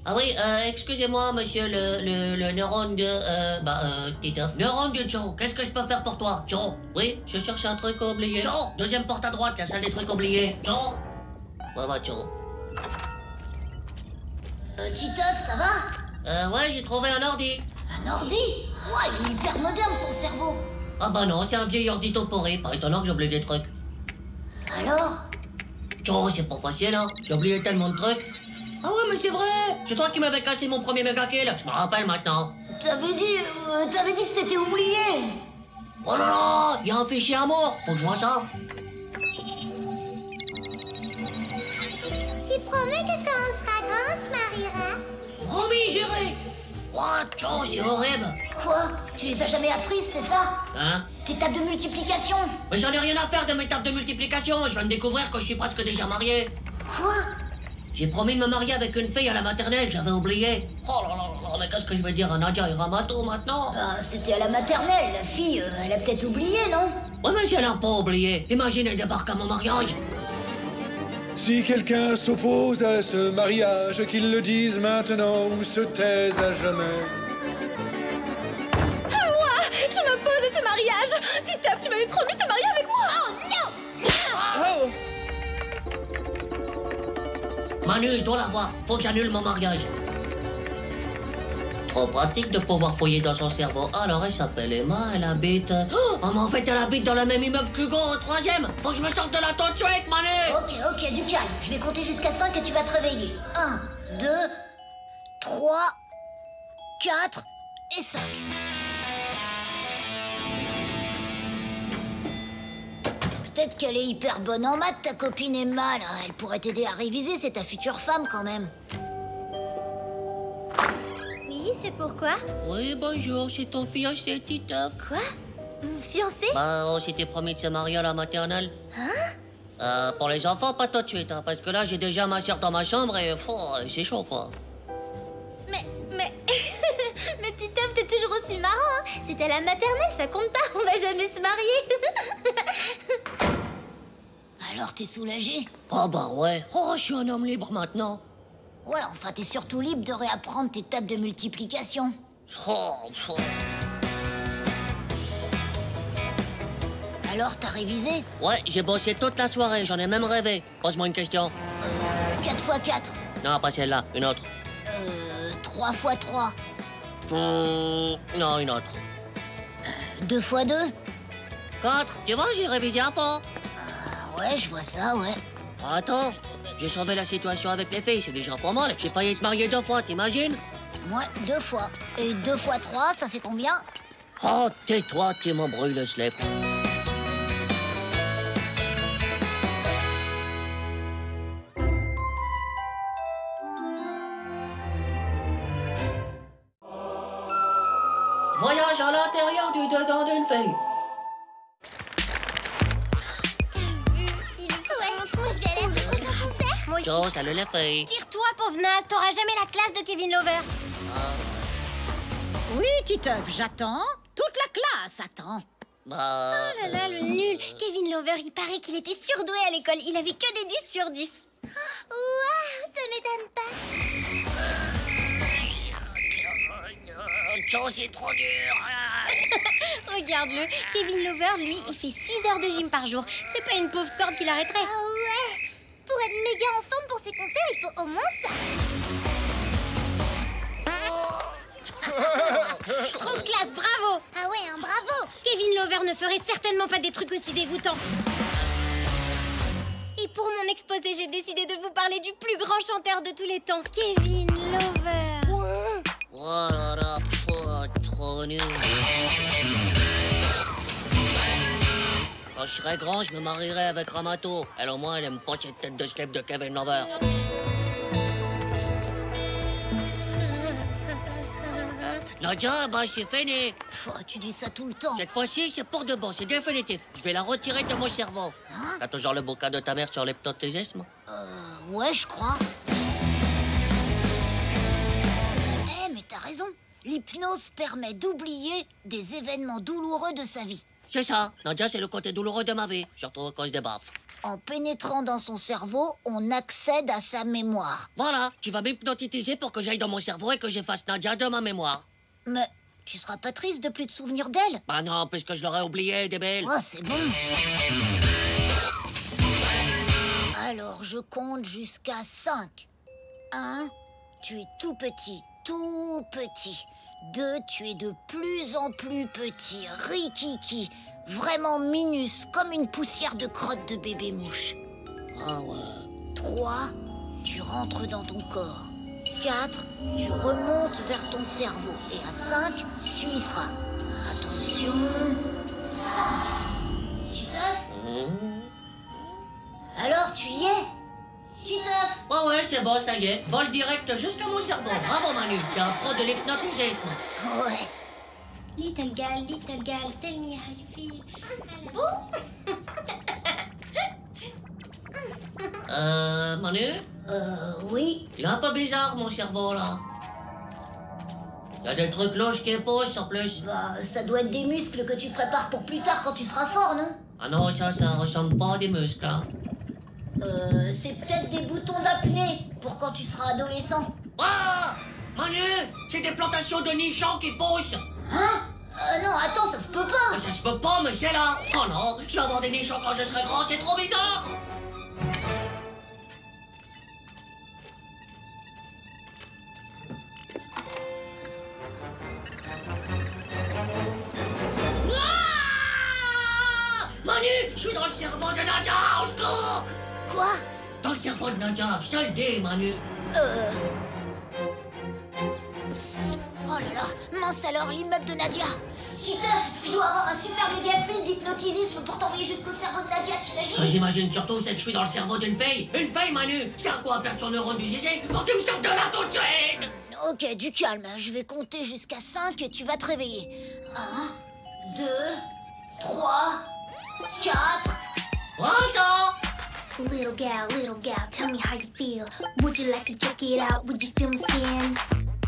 A: Ah oui, excusez-moi, monsieur le neurone de... Titeuf. Neurone de Joe, qu'est-ce que je peux faire pour toi? Joe, oui, je cherche un truc oublié. Joe, deuxième porte à droite, la salle des trucs oubliés. Joe. Joe.
F: Titeuf, ça va?
A: Ouais, j'ai trouvé un ordi.
F: Un ordi? Ouais, il est hyper moderne, ton cerveau.
A: Ah bah non, c'est un vieil ordi toporé. Pas étonnant que j'ai oublié des trucs.
F: Alors?
A: Joe, c'est pas facile, hein. J'ai oublié tellement de trucs. Ah ouais, mais c'est vrai. C'est toi qui m'avais cassé mon premier méga kill. Je me rappelle maintenant.
F: T'avais dit que c'était oublié.
A: Oh là là, il y a un fichier amour. Faut que je vois ça.
S: Tu promets que quand on sera grand, on se mariera?
A: Promis, juré. What, Joe, c'est horrible.
F: Quoi? Tu les as jamais apprises, c'est ça?
A: Hein?
F: Tes tables de multiplication?
A: Mais j'en ai rien à faire de mes tables de multiplication. Je viens de découvrir que je suis presque déjà marié.
F: Quoi?
A: J'ai promis de me marier avec une fille à la maternelle, j'avais oublié. Oh là là là, mais qu'est-ce que je vais dire à Nadia et Ramato maintenant?
F: C'était à la maternelle, la fille, elle a peut-être oublié, non?
A: Ouais, mais si elle a pas oublié, imagine elle débarque à mon mariage.
U: Si quelqu'un s'oppose à ce mariage, qu'il le dise maintenant ou se taise à jamais.
K: Moi, je m'oppose à ce mariage. Titeuf, tu m'avais promis de te marier avec moi.
F: Oh non!
U: Oh!
A: Manu, je dois la voir. Faut que j'annule mon mariage. Trop pratique de pouvoir fouiller dans son cerveau. Alors, elle s'appelle Emma, elle habite... Oh, mais en fait, elle habite dans le même immeuble que Hugo, au 3e. Faut que je me sorte de là tout de suite, Manu.
F: Ok, du calme. Je vais compter jusqu'à 5 et tu vas te réveiller. 1, 2, 3, 4 et 5. Peut-être qu'elle est hyper bonne en maths, ta copine Emma, là. Elle pourrait t'aider à réviser, c'est ta future femme, quand même.
K: Oui, c'est pourquoi?
A: Oui, bonjour, c'est ton fiancé, Titeuf.
K: Quoi? Mon fiancé?
A: Bah, on s'était promis de se marier à la maternelle.
K: Hein?
A: Pour les enfants, pas tout de suite, hein, parce que là, j'ai déjà ma sœur dans ma chambre et c'est chaud, quoi.
K: Mais... Mais Titeuf, t'es toujours aussi marrant, hein? C'était à la maternelle, ça compte pas, on va jamais se marier.
F: Alors, t'es soulagé?
A: Oh bah ouais. Oh, je suis un homme libre maintenant.
F: Ouais, enfin, t'es surtout libre de réapprendre tes tables de multiplication. Alors, t'as révisé?
A: Ouais, j'ai bossé toute la soirée, j'en ai même rêvé. Pose-moi une question.
F: 4 x 4.
A: Non, pas celle-là, une autre.
F: 3 x 3.
A: Non, une autre.
F: 2 x 2.
A: 4, tu vois, j'ai révisé à fond.
F: Ouais, je vois ça, ouais.
A: Attends, j'ai sauvé la situation avec les filles, c'est déjà pas mal. J'ai failli te marier 2 fois, t'imagines?
F: Ouais, 2 fois. Et 2 x 3, ça fait combien?
A: Oh, tais-toi, tu m'embrouilles le slip. Voyage à l'intérieur du dedans d'une fille.
K: Je vais aller à ce prochain concert. Moi aussi.
A: Ciao, salut les filles.
K: Tire-toi, pauvre naze, t'auras jamais la classe de Kevin Lover.
O: Oui, Titeuf, j'attends. Toute la classe attend.
A: Bah...
K: Oh là là, le nul. Kevin Lover, il paraît qu'il était surdoué à l'école. Il avait que des 10 sur 10. Waouh, ça m'étonne pas.
A: Ciao, c'est trop dur.
K: Regarde-le, Kevin Lover, lui, il fait 6 heures de gym par jour. C'est pas une pauvre corde qui l'arrêterait. Ah ouais. Pour être méga en forme pour ses concerts, il faut au moins ça. Trop classe, bravo. Ah ouais, un bravo. Kevin Lover ne ferait certainement pas des trucs aussi dégoûtants. Et pour mon exposé, j'ai décidé de vous parler du plus grand chanteur de tous les temps, Kevin Lover.
P: Ouais.
A: Oh là là, trop nul. Quand je serai grand, je me marierai avec Ramato. Elle, au moins, elle aime pas cette tête de slip de Kevin Lover. Nadia, bah c'est fini.
F: Tu dis ça tout le temps.
A: Cette fois-ci, c'est pour de bon, c'est définitif. Je vais la retirer de mon cerveau.
F: Hein?
A: T'as toujours le bouquin de ta mère sur l'hypnotisme?
F: Ouais, je crois. Mais t'as raison. L'hypnose permet d'oublier des événements douloureux de sa vie.
A: C'est ça. Nadia, c'est le côté douloureux de ma vie, surtout à cause des baffes.
F: En pénétrant dans son cerveau, on accède à sa mémoire.
A: Voilà, tu vas m'hypnotiser pour que j'aille dans mon cerveau et que j'efface Nadia de ma mémoire.
F: Mais tu seras pas triste de plus te souvenir d'elle?
A: Bah non, puisque je l'aurais oubliée, débile.
F: Oh, c'est bon. Alors, je compte jusqu'à 5. 1, tu es tout petit, tout petit. 2, tu es de plus en plus petit, rikiki, vraiment minus, comme une poussière de crotte de bébé mouche.
A: Ah ouais.
F: 3, tu rentres dans ton corps. 4, tu remontes vers ton cerveau. Et à 5, tu y seras. Attention, 5. Titeuf? Alors, tu y es? Titeuf?
A: Oh ouais, c'est bon, ça y est. Vol direct jusqu'à mon cerveau. Bravo, Manu. T'es un pro de l'hypnotisme.
F: Ouais.
K: Little girl, tell me how you feel.
A: Manu?
F: Oui?
A: Il est un peu bizarre, mon cerveau, là. Il y a des trucs louches qui poussent, en plus.
F: Bah, ça doit être des muscles que tu prépares pour plus tard quand tu seras fort, non?
A: Ah non, ça ressemble pas à des muscles, hein.
F: C'est peut-être des boutons d'apnée pour quand tu seras adolescent.
A: Ah! Manu, c'est des plantations de nichons qui poussent.
F: Hein? Non, attends, ça se peut pas.
A: Ça se peut pas, mais c'est là. Oh non, je vais avoir des nichons quand je serai grand, c'est trop bizarre. Ah! Manu, je suis dans le cerveau de Nadia, au secours!
F: Quoi?
A: Dans le cerveau de Nadia, je te le dis, Manu.
F: Oh là là, mince alors, l'immeuble de Nadia. Titeuf, je dois avoir un super méga fluide d'hypnotisme pour t'envoyer jusqu'au cerveau de Nadia, t'imagines?
A: Ce que j'imagine surtout, c'est que je suis dans le cerveau d'une fille. Une fille, Manu! C'est à quoi perdre son neurone du zizi quand tu me sors de là tout de suite?
F: Ok, du calme, je vais compter jusqu'à 5 et tu vas te réveiller. 1, 2, 3, 4...
A: Franchement!
K: Little gal, tell me how you feel. Would you like to check it out? Would you feel my skin?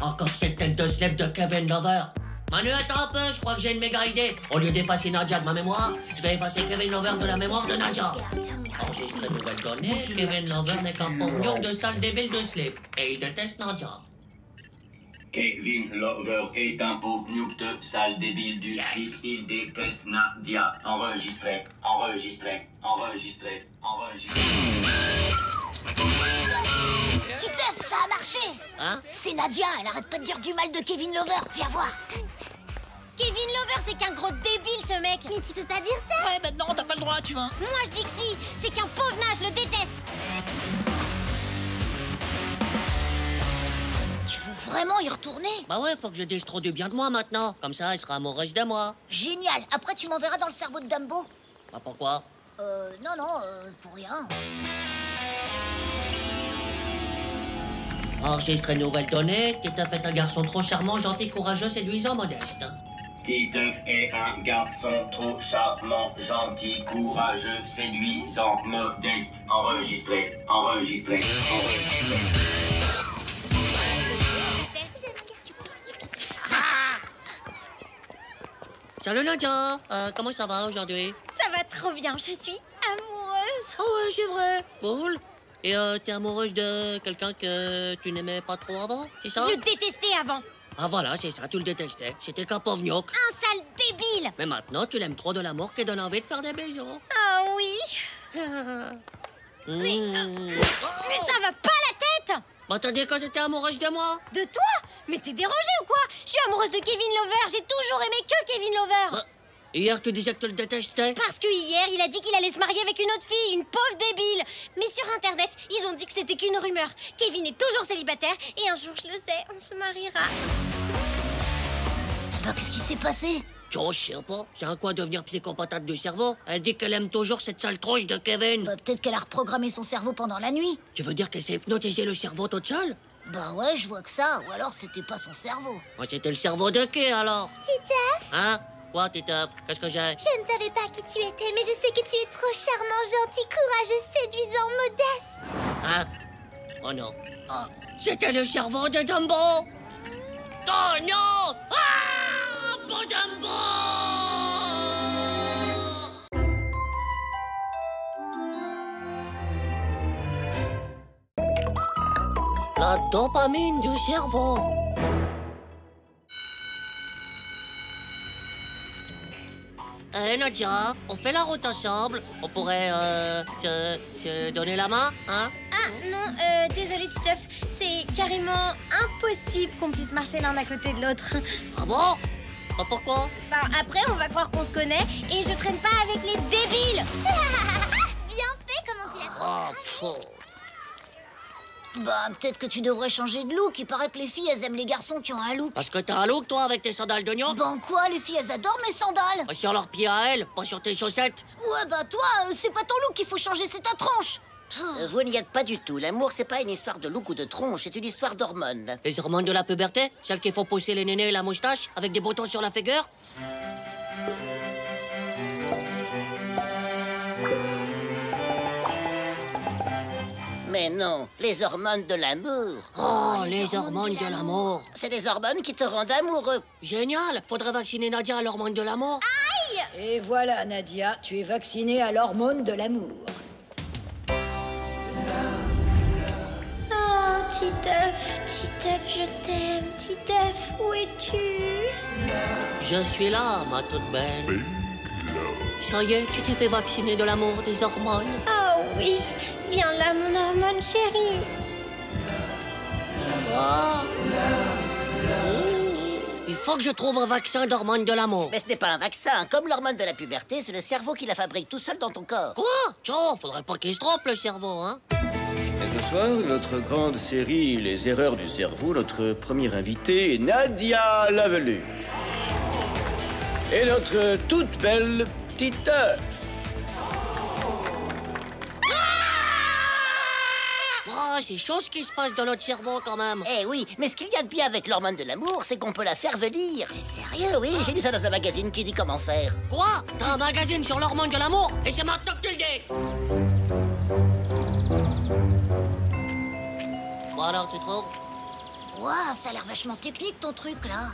A: Encore cette tête de slip de Kevin Lover. Manu, attends un peu, je crois que j'ai une méga idée. Au lieu d'effacer Nadia de ma mémoire, je vais effacer Kevin Lover de la mémoire de Nadia. Enregistré nouvelle donnée, Kevin Lover n'est qu'un pauvre de sale débile de slip. Et il déteste Nadia.
H: Kevin Lover est un pauvre nuque de sale débile du slip. Il déteste Nadia. Enregistré.
F: Titeuf, ça a marché.
A: Hein?
F: C'est Nadia, elle arrête pas de dire du mal de Kevin Lover, viens voir.
K: Kevin Lover, c'est qu'un gros débile, ce mec. Mais tu peux pas dire ça.
F: Ouais, bah non, t'as pas le droit, tu vois.
K: Moi, je dis que si. C'est qu'un pauvre naze, je le déteste.
F: Tu veux vraiment y retourner?
A: Bah ouais, faut que je dise trop du bien de moi maintenant. Comme ça, elle sera amoureuse de moi.
F: Génial. Après, tu m'enverras dans le cerveau de Dumbo.
A: Bah pourquoi?
F: Non, pour rien.
A: Enregistré nouvelle donnée, Titeuf est un garçon trop charmant, gentil, courageux, séduisant, modeste.
H: Titeuf est un garçon trop charmant, gentil, courageux, séduisant, modeste. Enregistré.
A: Salut Nadia, comment ça va aujourd'hui?
K: Ça va trop bien, je suis amoureuse.
A: Ah ouais, c'est vrai, cool. Et t'es amoureuse de quelqu'un que tu n'aimais pas trop avant, c'est ça?
K: Je le détestais avant.
A: Ah voilà, c'est ça, tu le détestais. C'était qu'un pauvre gnoc.
K: Un sale débile.
A: Mais maintenant, tu l'aimes trop de l'amour qui donne envie de faire des bisous.
K: Ah oui. Mais ça va pas la tête.
A: Bah t'as dit que t'étais amoureuse de moi?
K: De toi? Mais t'es dérangé ou quoi? Je suis amoureuse de Kevin Lover, j'ai toujours aimé que Kevin Lover.
A: Bah, hier, tu disais que tu le détestais?
K: Parce que hier, il a dit qu'il allait se marier avec une autre fille, une pauvre débile. Mais sur Internet, ils ont dit que c'était qu'une rumeur. Kevin est toujours célibataire et un jour, je le sais, on se mariera.
F: Bah, qu'est-ce qui s'est passé?
A: Oh, je sais pas. C'est un quoi devenir psychopathe du cerveau? Elle dit qu'elle aime toujours cette sale tronche de Kevin.
F: Bah, peut-être qu'elle a reprogrammé son cerveau pendant la nuit.
A: Tu veux dire qu'elle s'est hypnotisé le cerveau toute seule?
F: Bah ouais, je vois que ça. Ou alors, c'était pas son cerveau.
A: Moi, c'était le cerveau de qui, alors?
K: Titeuf?
A: Hein? Quoi, Titeuf? Qu'est-ce que j'ai?
K: Je ne savais pas qui tu étais, mais je sais que tu es trop charmant, gentil, courageux, séduisant, modeste.
A: Hein? Oh non. Oh, c'était le cerveau de Dumbo! Oh non! Ah! Bon Dumbo! La dopamine du cerveau. Nadia, on fait la route ensemble. On pourrait se donner la main, hein?
K: Ah non, désolé Titeuf, c'est carrément impossible qu'on puisse marcher l'un à côté de l'autre.
A: Ah bon? Bah pourquoi?
K: Bah après on va croire qu'on se connaît et je traîne pas avec les débiles. Bien fait, comment tu l'as trouvé?
F: Bah, peut-être que tu devrais changer de look. Il paraît que les filles, elles aiment les garçons qui ont un look.
A: Parce que t'as un look, toi, avec tes sandales de gnoc?
F: Ben quoi, les filles, elles adorent mes sandales.
A: Sur leurs pieds à elles, pas sur tes chaussettes.
F: Ouais, bah toi, c'est pas ton look qu'il faut changer, c'est ta tronche.
T: Vous n'y êtes pas du tout. L'amour, c'est pas une histoire de look ou de tronche, c'est une histoire d'hormones.
A: Les hormones de la puberté? Celles qui font pousser les nénés et la moustache, avec des boutons sur la figure?
T: Mais non, les hormones de l'amour.
A: Oh, les hormones de l'amour.
T: C'est des hormones qui te rendent amoureux.
A: Génial. Faudrait vacciner Nadia à l'hormone de l'amour.
K: Aïe!
G: Et voilà, Nadia, tu es vaccinée à l'hormone de l'amour.
K: Oh, Titeuf, je t'aime. Titeuf, où es-tu?
A: Je suis là, ma toute belle. Ça y est, tu t'es fait vacciner de l'amour, des hormones.
K: Oh oui, viens là, mon hormone chérie.
A: Oh. Il faut que je trouve un vaccin d'hormones de l'amour.
T: Mais ce n'est pas un vaccin. Comme l'hormone de la puberté, c'est le cerveau qui la fabrique tout seul dans ton corps.
A: Quoi? Tiens, faudrait pas qu'il se trompe, le cerveau, hein?
R: Et ce soir, notre grande série Les erreurs du cerveau, notre première invitée, Nadia Lavelu. Et notre toute belle Titeuf.
A: Oh, c'est chaud ce qui se passe dans notre cerveau, quand même.
T: Eh oui, mais ce qu'il y a de bien avec l'hormone de l'amour, c'est qu'on peut la faire venir. C'est sérieux, oui, j'ai lu ça dans un magazine qui dit comment faire.
A: Quoi? T'as un magazine sur l'hormone de l'amour? Et c'est maintenant que tu le dis. Bon alors, tu trouves?
F: Ouah, ça a l'air vachement technique ton truc là.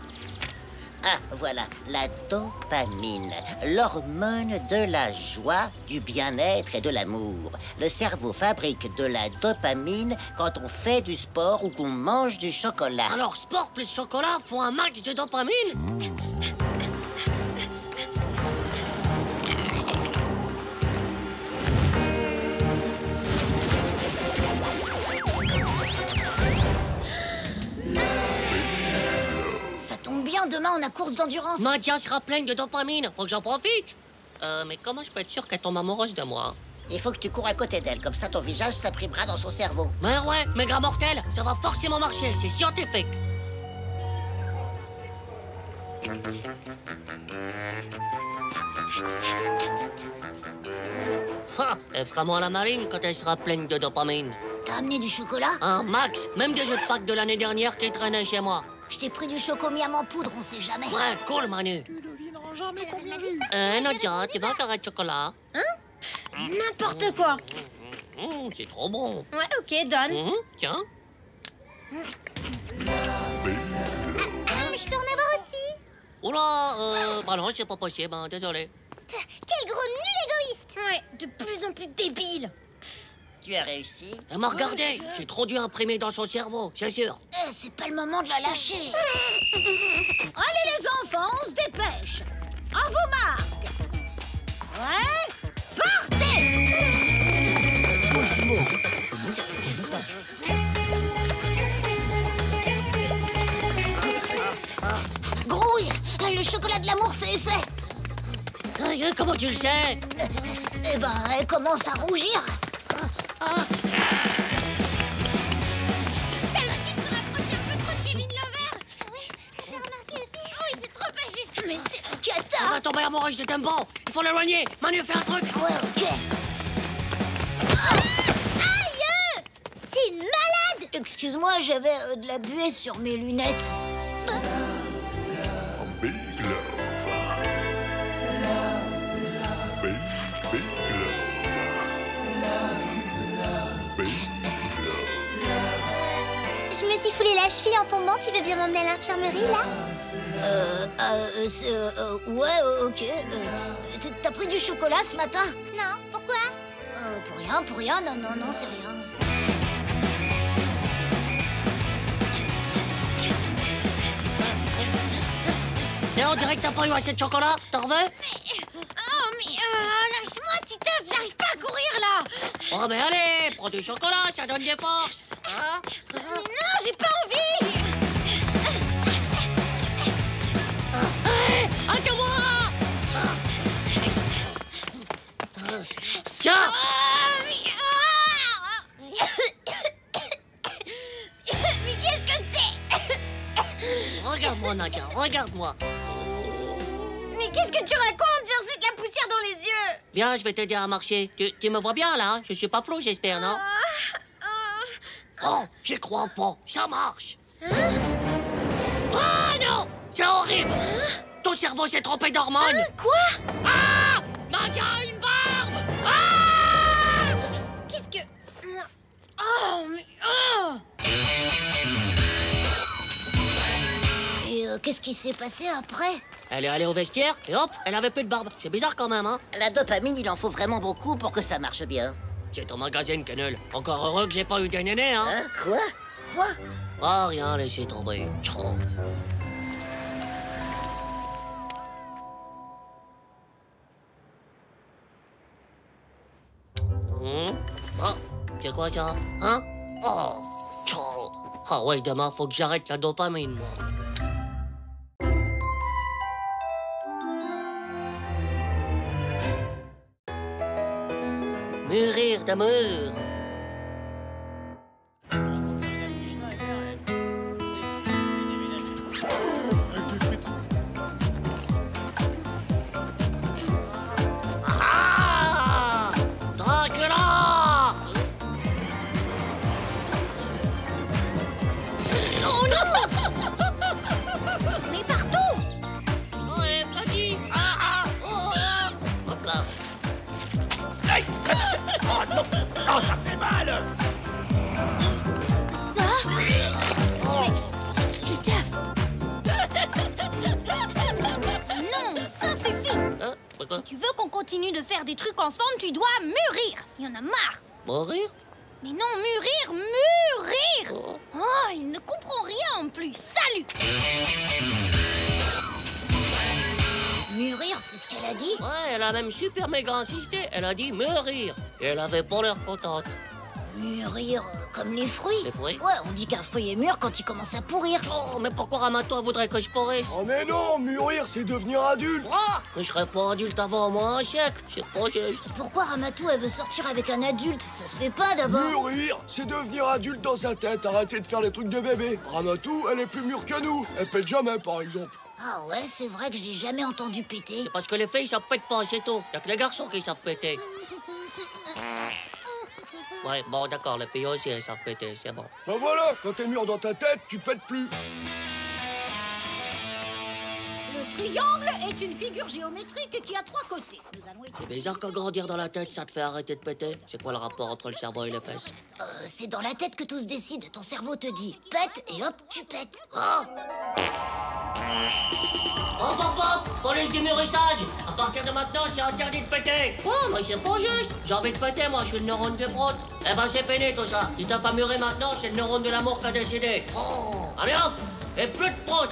T: Ah, voilà, la dopamine, l'hormone de la joie, du bien-être et de l'amour. Le cerveau fabrique de la dopamine quand on fait du sport ou qu'on mange du chocolat.
A: Alors, sport plus chocolat font un max de dopamine?
F: Bien, demain on a course d'endurance.
A: Nadia sera pleine de dopamine, faut que j'en profite. Mais comment je peux être sûr qu'elle tombe amoureuse de moi?
T: Il faut que tu cours à côté d'elle, comme ça ton visage s'imprimera dans son cerveau.
A: Mais ouais, méga mortel, ça va forcément marcher, c'est scientifique. Ha! Elle fera moins la marine quand elle sera pleine de dopamine.
F: T'as amené du chocolat?
A: Un max, même des jeux de Pâques de l'année dernière qui traînaient chez moi.
F: Je t'ai pris du chocomiam en poudre, on sait jamais.
A: Ouais, cool, Manu.
P: Tu devineras jamais combien j'ai eu.
A: Nadia, tu veux un carré de chocolat?
K: N'importe quoi.
A: C'est trop bon.
K: Ouais, ok, donne.
A: Tiens.
K: Je peux en avoir aussi.
A: Oula, bah non, c'est pas possible, hein, désolé.
K: Quel gros nul égoïste. Ouais, de plus en plus débile.
T: Tu as réussi?
A: Elle m'a regardé. J'ai trop dû imprimer dans son cerveau, c'est sûr.
F: C'est pas le moment de la lâcher.
O: Allez les enfants, on se dépêche. À vos marques. Ouais, partez.
F: Grouille, le chocolat de l'amour fait effet.
A: Comment tu le sais?
F: Eh ben, elle commence à rougir.
K: Ça veut qu'il se rapproche un peu trop de Kevin Lover. Oui, t'as remarqué aussi? Oh, il fait trop pas juste.
F: Mais c'est cata.
A: Elle va tomber amoureuse de Tempo. Il faut l'éloigner. Manu, fais un truc.
F: Ouais, ok.
K: Aïe! C'est une malade.
F: Excuse-moi, j'avais de la buée sur mes lunettes.
B: Big love. Big love.
K: Je me suis foulé la cheville en tombant. Tu veux bien m'emmener à l'infirmerie, là?
F: Ouais, ok. T'as pris du chocolat ce matin?
K: Non, pourquoi?
F: Pour rien, non, c'est rien.
A: Et on dirait que t'as pas eu assez de chocolat. T'en veux?
K: Lâche-moi, Titeuf, j'arrive pas à courir, là.
A: Oh, mais allez, prends du chocolat, ça donne des forces. Hein?
K: Mais non, j'ai pas envie.
A: Attends-moi! Tiens!
K: Mais qu'est-ce que c'est?
A: Regarde-moi, Nadia, regarde-moi.
K: Mais qu'est-ce que tu racontes? J'ai reçu de la poussière dans les yeux.
A: Viens, je vais t'aider à marcher. Tu me vois bien, là, hein? Je suis pas flou, j'espère, non? Oh, j'y crois pas. Ça marche. Ah non! C'est horrible! Ton cerveau s'est trompé d'hormones.
K: Quoi?
A: Ah! Nadia, une barbe! Ah!
K: Qu'est-ce que... Oh, mais... Oh!
F: Et qu'est-ce qui s'est passé après?
A: Elle est allée au vestiaire et hop, elle avait plus de barbe. C'est bizarre quand même, hein?
T: La dopamine, il en faut vraiment beaucoup pour que ça marche bien.
A: C'est ton magazine, Canel. Encore heureux que j'ai pas eu des nénés, hein?
T: Quoi?
A: Oh, rien, laissez tomber. Trop. Oh, c'est quoi ça? Hein? Oh, trop. Ah ouais, demain, faut que j'arrête la dopamine, moi. Mûrir d'amour. Ah! Dracula!
K: Oh non! Mais partout!
A: Ouais, Bloody! Hop là.
B: Hey! Oh non! Oh, ça fait mal!
K: Non, ça suffit! Si tu veux qu'on continue de faire des trucs ensemble, tu dois mûrir! Il y en a marre!
A: Mourir?
K: Mais non, mûrir! Mûrir! Oh, il ne comprend rien en plus! Salut!
F: Mûrir, c'est ce qu'elle a dit?
A: Ouais, elle a même super méga insisté. Elle a dit mûrir. Et elle avait pas l'air contente.
F: Mûrir comme les fruits?
A: Les fruits?
F: Ouais, on dit qu'un fruit est mûr quand il commence à pourrir.
A: Oh, mais pourquoi Ramato voudrait que je pourrisse?
Q: Oh mais non, mûrir c'est devenir adulte.
A: Mais je serais pas adulte avant au moins un siècle. C'est pas juste.
F: Pourquoi Ramatou, elle veut sortir avec un adulte? Ça se fait pas d'abord.
Q: Mûrir, c'est devenir adulte dans sa tête, arrêter de faire les trucs de bébé. Ramatou, elle est plus mûre que nous. Elle pète jamais, par exemple.
F: Ah ouais, c'est vrai que je l'ai jamais entendu péter.
A: C'est parce que les filles, ça pète pas assez tôt. Y'a que les garçons qui savent péter. Ouais, bon, d'accord, les filles aussi, elles savent péter, c'est bon.
Q: Ben voilà, quand t'es mûr dans ta tête, tu pètes plus.
O: triangle est une figure géométrique qui a 3 côtés. Nous allons
A: C'est bizarre que grandir dans la tête, ça te fait arrêter de péter. C'est quoi le rapport entre le cerveau et les fesses?
F: C'est dans la tête que tout se décide. Ton cerveau te dit pète et hop, tu pètes.
A: Hop, hop, hop! Police du mûrissage! À partir de maintenant, c'est interdit de péter! Oh, mais c'est pas juste! J'ai envie de péter, moi, je suis le neurone de prout. Eh ben, c'est fini tout ça. Si t'as pas mûri maintenant, c'est le neurone de l'amour qui a décidé. Oh. Allez hop! Et plus de prout!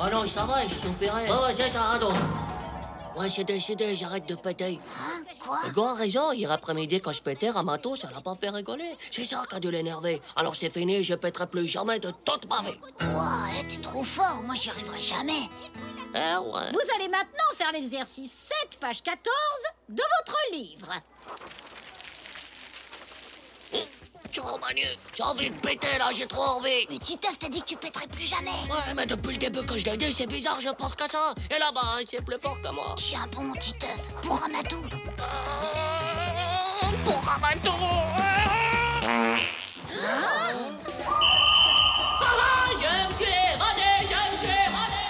A: Oh non, ça va, je suis opéré. Ouais, c'est ça, ado. Ouais, c'est décidé, j'arrête de péter.
F: Hein? Quoi?
A: Le gars a raison, hier après-midi, quand je pétais, Ramato, ça l'a pas fait rigoler. C'est ça qui a dû l'énerver. Alors c'est fini, je péterai plus jamais de toute ma vie.
F: Ouah, t'es trop fort, moi j'y arriverai jamais.
A: Eh ouais.
O: Vous allez maintenant faire l'exercice 7, page 14 de votre livre.
A: Oh, Manu, j'ai envie de péter là, j'ai trop envie.
F: Mais Titeuf, t'as dit que tu pèterais plus jamais.
A: Ouais, mais depuis le début que je l'ai dit, c'est bizarre, je pense qu'à ça. Et là-bas, c'est plus fort que moi.
F: Tu es un bon Titeuf, pour Ramatou.
A: Pour Ramatou. Je me suis évadé, je me suis évadé.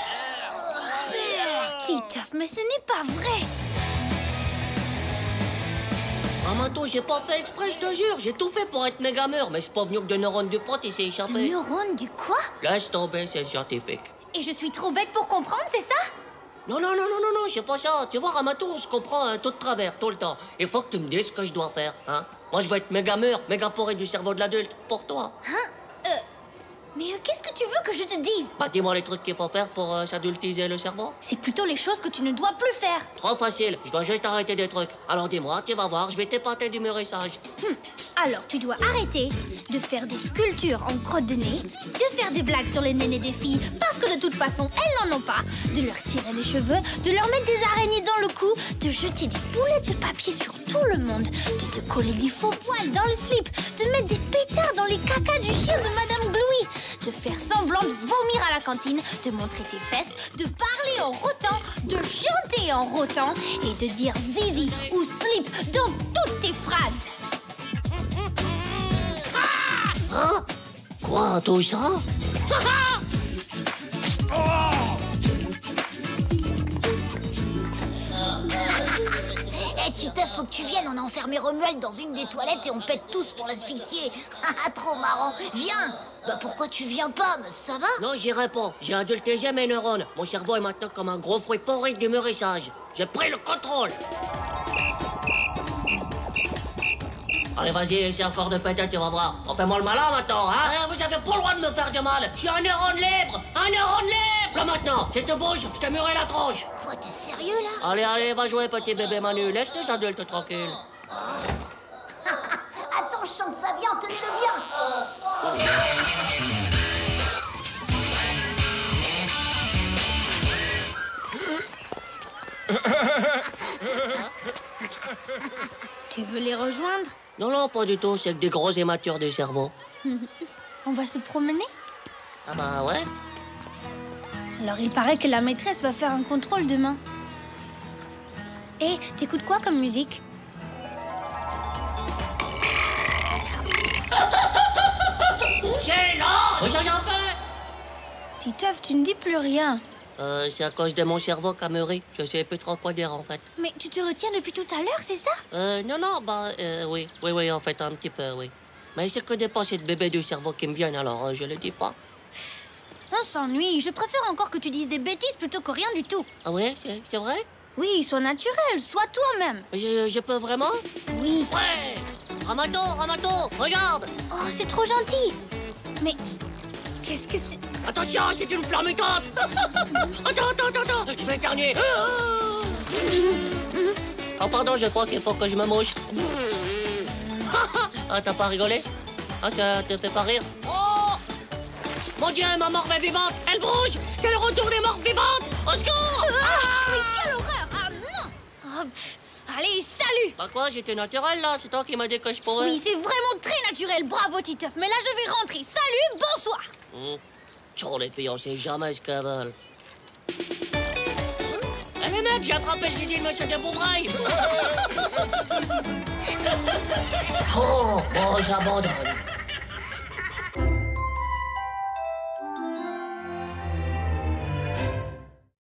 K: Titeuf, mais ce n'est pas vrai.
A: Ramato, j'ai pas fait exprès, je te jure. J'ai tout fait pour être méga mûr, mais c'est pas venu que de neurones du prot, il s'est échappé.
K: Neurone du quoi?
A: Laisse tomber, c'est scientifique.
K: Et je suis trop bête pour comprendre, c'est ça?
A: Non, c'est pas ça. Tu vois, Ramato, on se comprend tout de travers, tout le temps. Il faut que tu me dises ce que je dois faire, hein. Moi, je vais être méga mûr, méga poré du cerveau de l'adulte, pour toi.
K: Hein? Mais qu'est-ce que tu veux que je te dise?
A: Bah, dis-moi les trucs qu'il faut faire pour s'adultiser le cerveau.
K: C'est plutôt les choses que tu ne dois plus faire.
A: Trop facile, je dois juste arrêter des trucs. Alors dis-moi, tu vas voir, je vais t'épater du mûrissage.
K: Alors, tu dois arrêter de faire des sculptures en crotte de nez, de faire des blagues sur les nénés des filles, parce que de toute façon, elles n'en ont pas, de leur tirer les cheveux, de leur mettre des araignées dans le cou, de jeter des boulettes de papier sur tout le monde, de te coller des faux poils dans le slip, de mettre des pétards dans les cacas du chien de Madame Glouy, de faire semblant de vomir à la cantine, de montrer tes fesses, de parler en rotant, de chanter en rotant, et de dire zizi ou slip dans toutes tes phrases.
A: Hein? Quoi, tout ça?
F: Eh, Titeuf, faut que tu viennes, on a enfermé Romuald dans une des toilettes et on pète tous pour l'asphyxier. Trop marrant. Viens. Bah pourquoi tu viens pas? Ça va?
A: Non, j'irai pas. J'ai adultésé mes neurones. Mon cerveau est maintenant comme un gros fruit pourri du mûrissage. J'ai pris le contrôle. Allez, vas-y, essaie encore de péter, tu vas voir. On fait moi le malin maintenant, hein? Vous avez pas le droit de me faire du mal. Je suis un neurone libre. Un neurone libre. Là maintenant, si tu bouges, je t'ai muré la tronche.
F: Quoi, t'es sérieux là?
A: Allez, va jouer, petit bébé Manu. Laisse les adultes tranquilles.
F: Attends, je sens que ça vient, tenez-le bien.
K: Tu veux les rejoindre?
A: Non, pas du tout. C'est que des gros immatures du cerveau.
K: On va se promener?
A: Ah bah ouais.
K: Alors il paraît que la maîtresse va faire un contrôle demain. Et t'écoutes quoi comme musique?
A: C'est là. J'ai rien fait.
K: Titeuf, tu ne dis plus rien.
A: C'est à cause de mon cerveau qu'a mûri. Je sais plus trop quoi dire en fait.
K: Mais tu te retiens depuis tout à l'heure, c'est ça?
A: Non, oui, en fait, un petit peu, oui. Mais c'est que des pensées de bébé du cerveau qui me viennent, alors je le dis pas.
K: On s'ennuie. Je préfère encore que tu dises des bêtises plutôt que rien du tout.
A: Ah ouais, c'est vrai?
K: Oui, sois naturel, sois toi-même.
A: Je peux vraiment?
K: Oui.
A: Ouais. Ramato, regarde.
K: Oh, c'est trop gentil. Mais qu'est-ce que c'est?
A: Attention, c'est une flamme mutante. Attends, je vais éternuer. Oh pardon, je crois qu'il faut que je me mouche. Ah, t'as pas rigolé? Ah, ça te fait pas rire? Oh! Mon Dieu, ma morve est vivante! Elle bouge! C'est le retour des morts vivantes! Au secours!
K: Mais quelle horreur! Ah non! Oh, allez, salut!
A: Bah quoi, j'étais naturel là, c'est toi qui m'as dit que je pourrais.
K: Oui, c'est vraiment très naturel, bravo Titeuf, mais là je vais rentrer. Salut, bonsoir!
A: Sur les filles, on sait jamais ce qu'elles veulent. Eh les mecs, j'ai attrapé le zizi de monsieur de Bouvraille. Oh, bon, j'abandonne.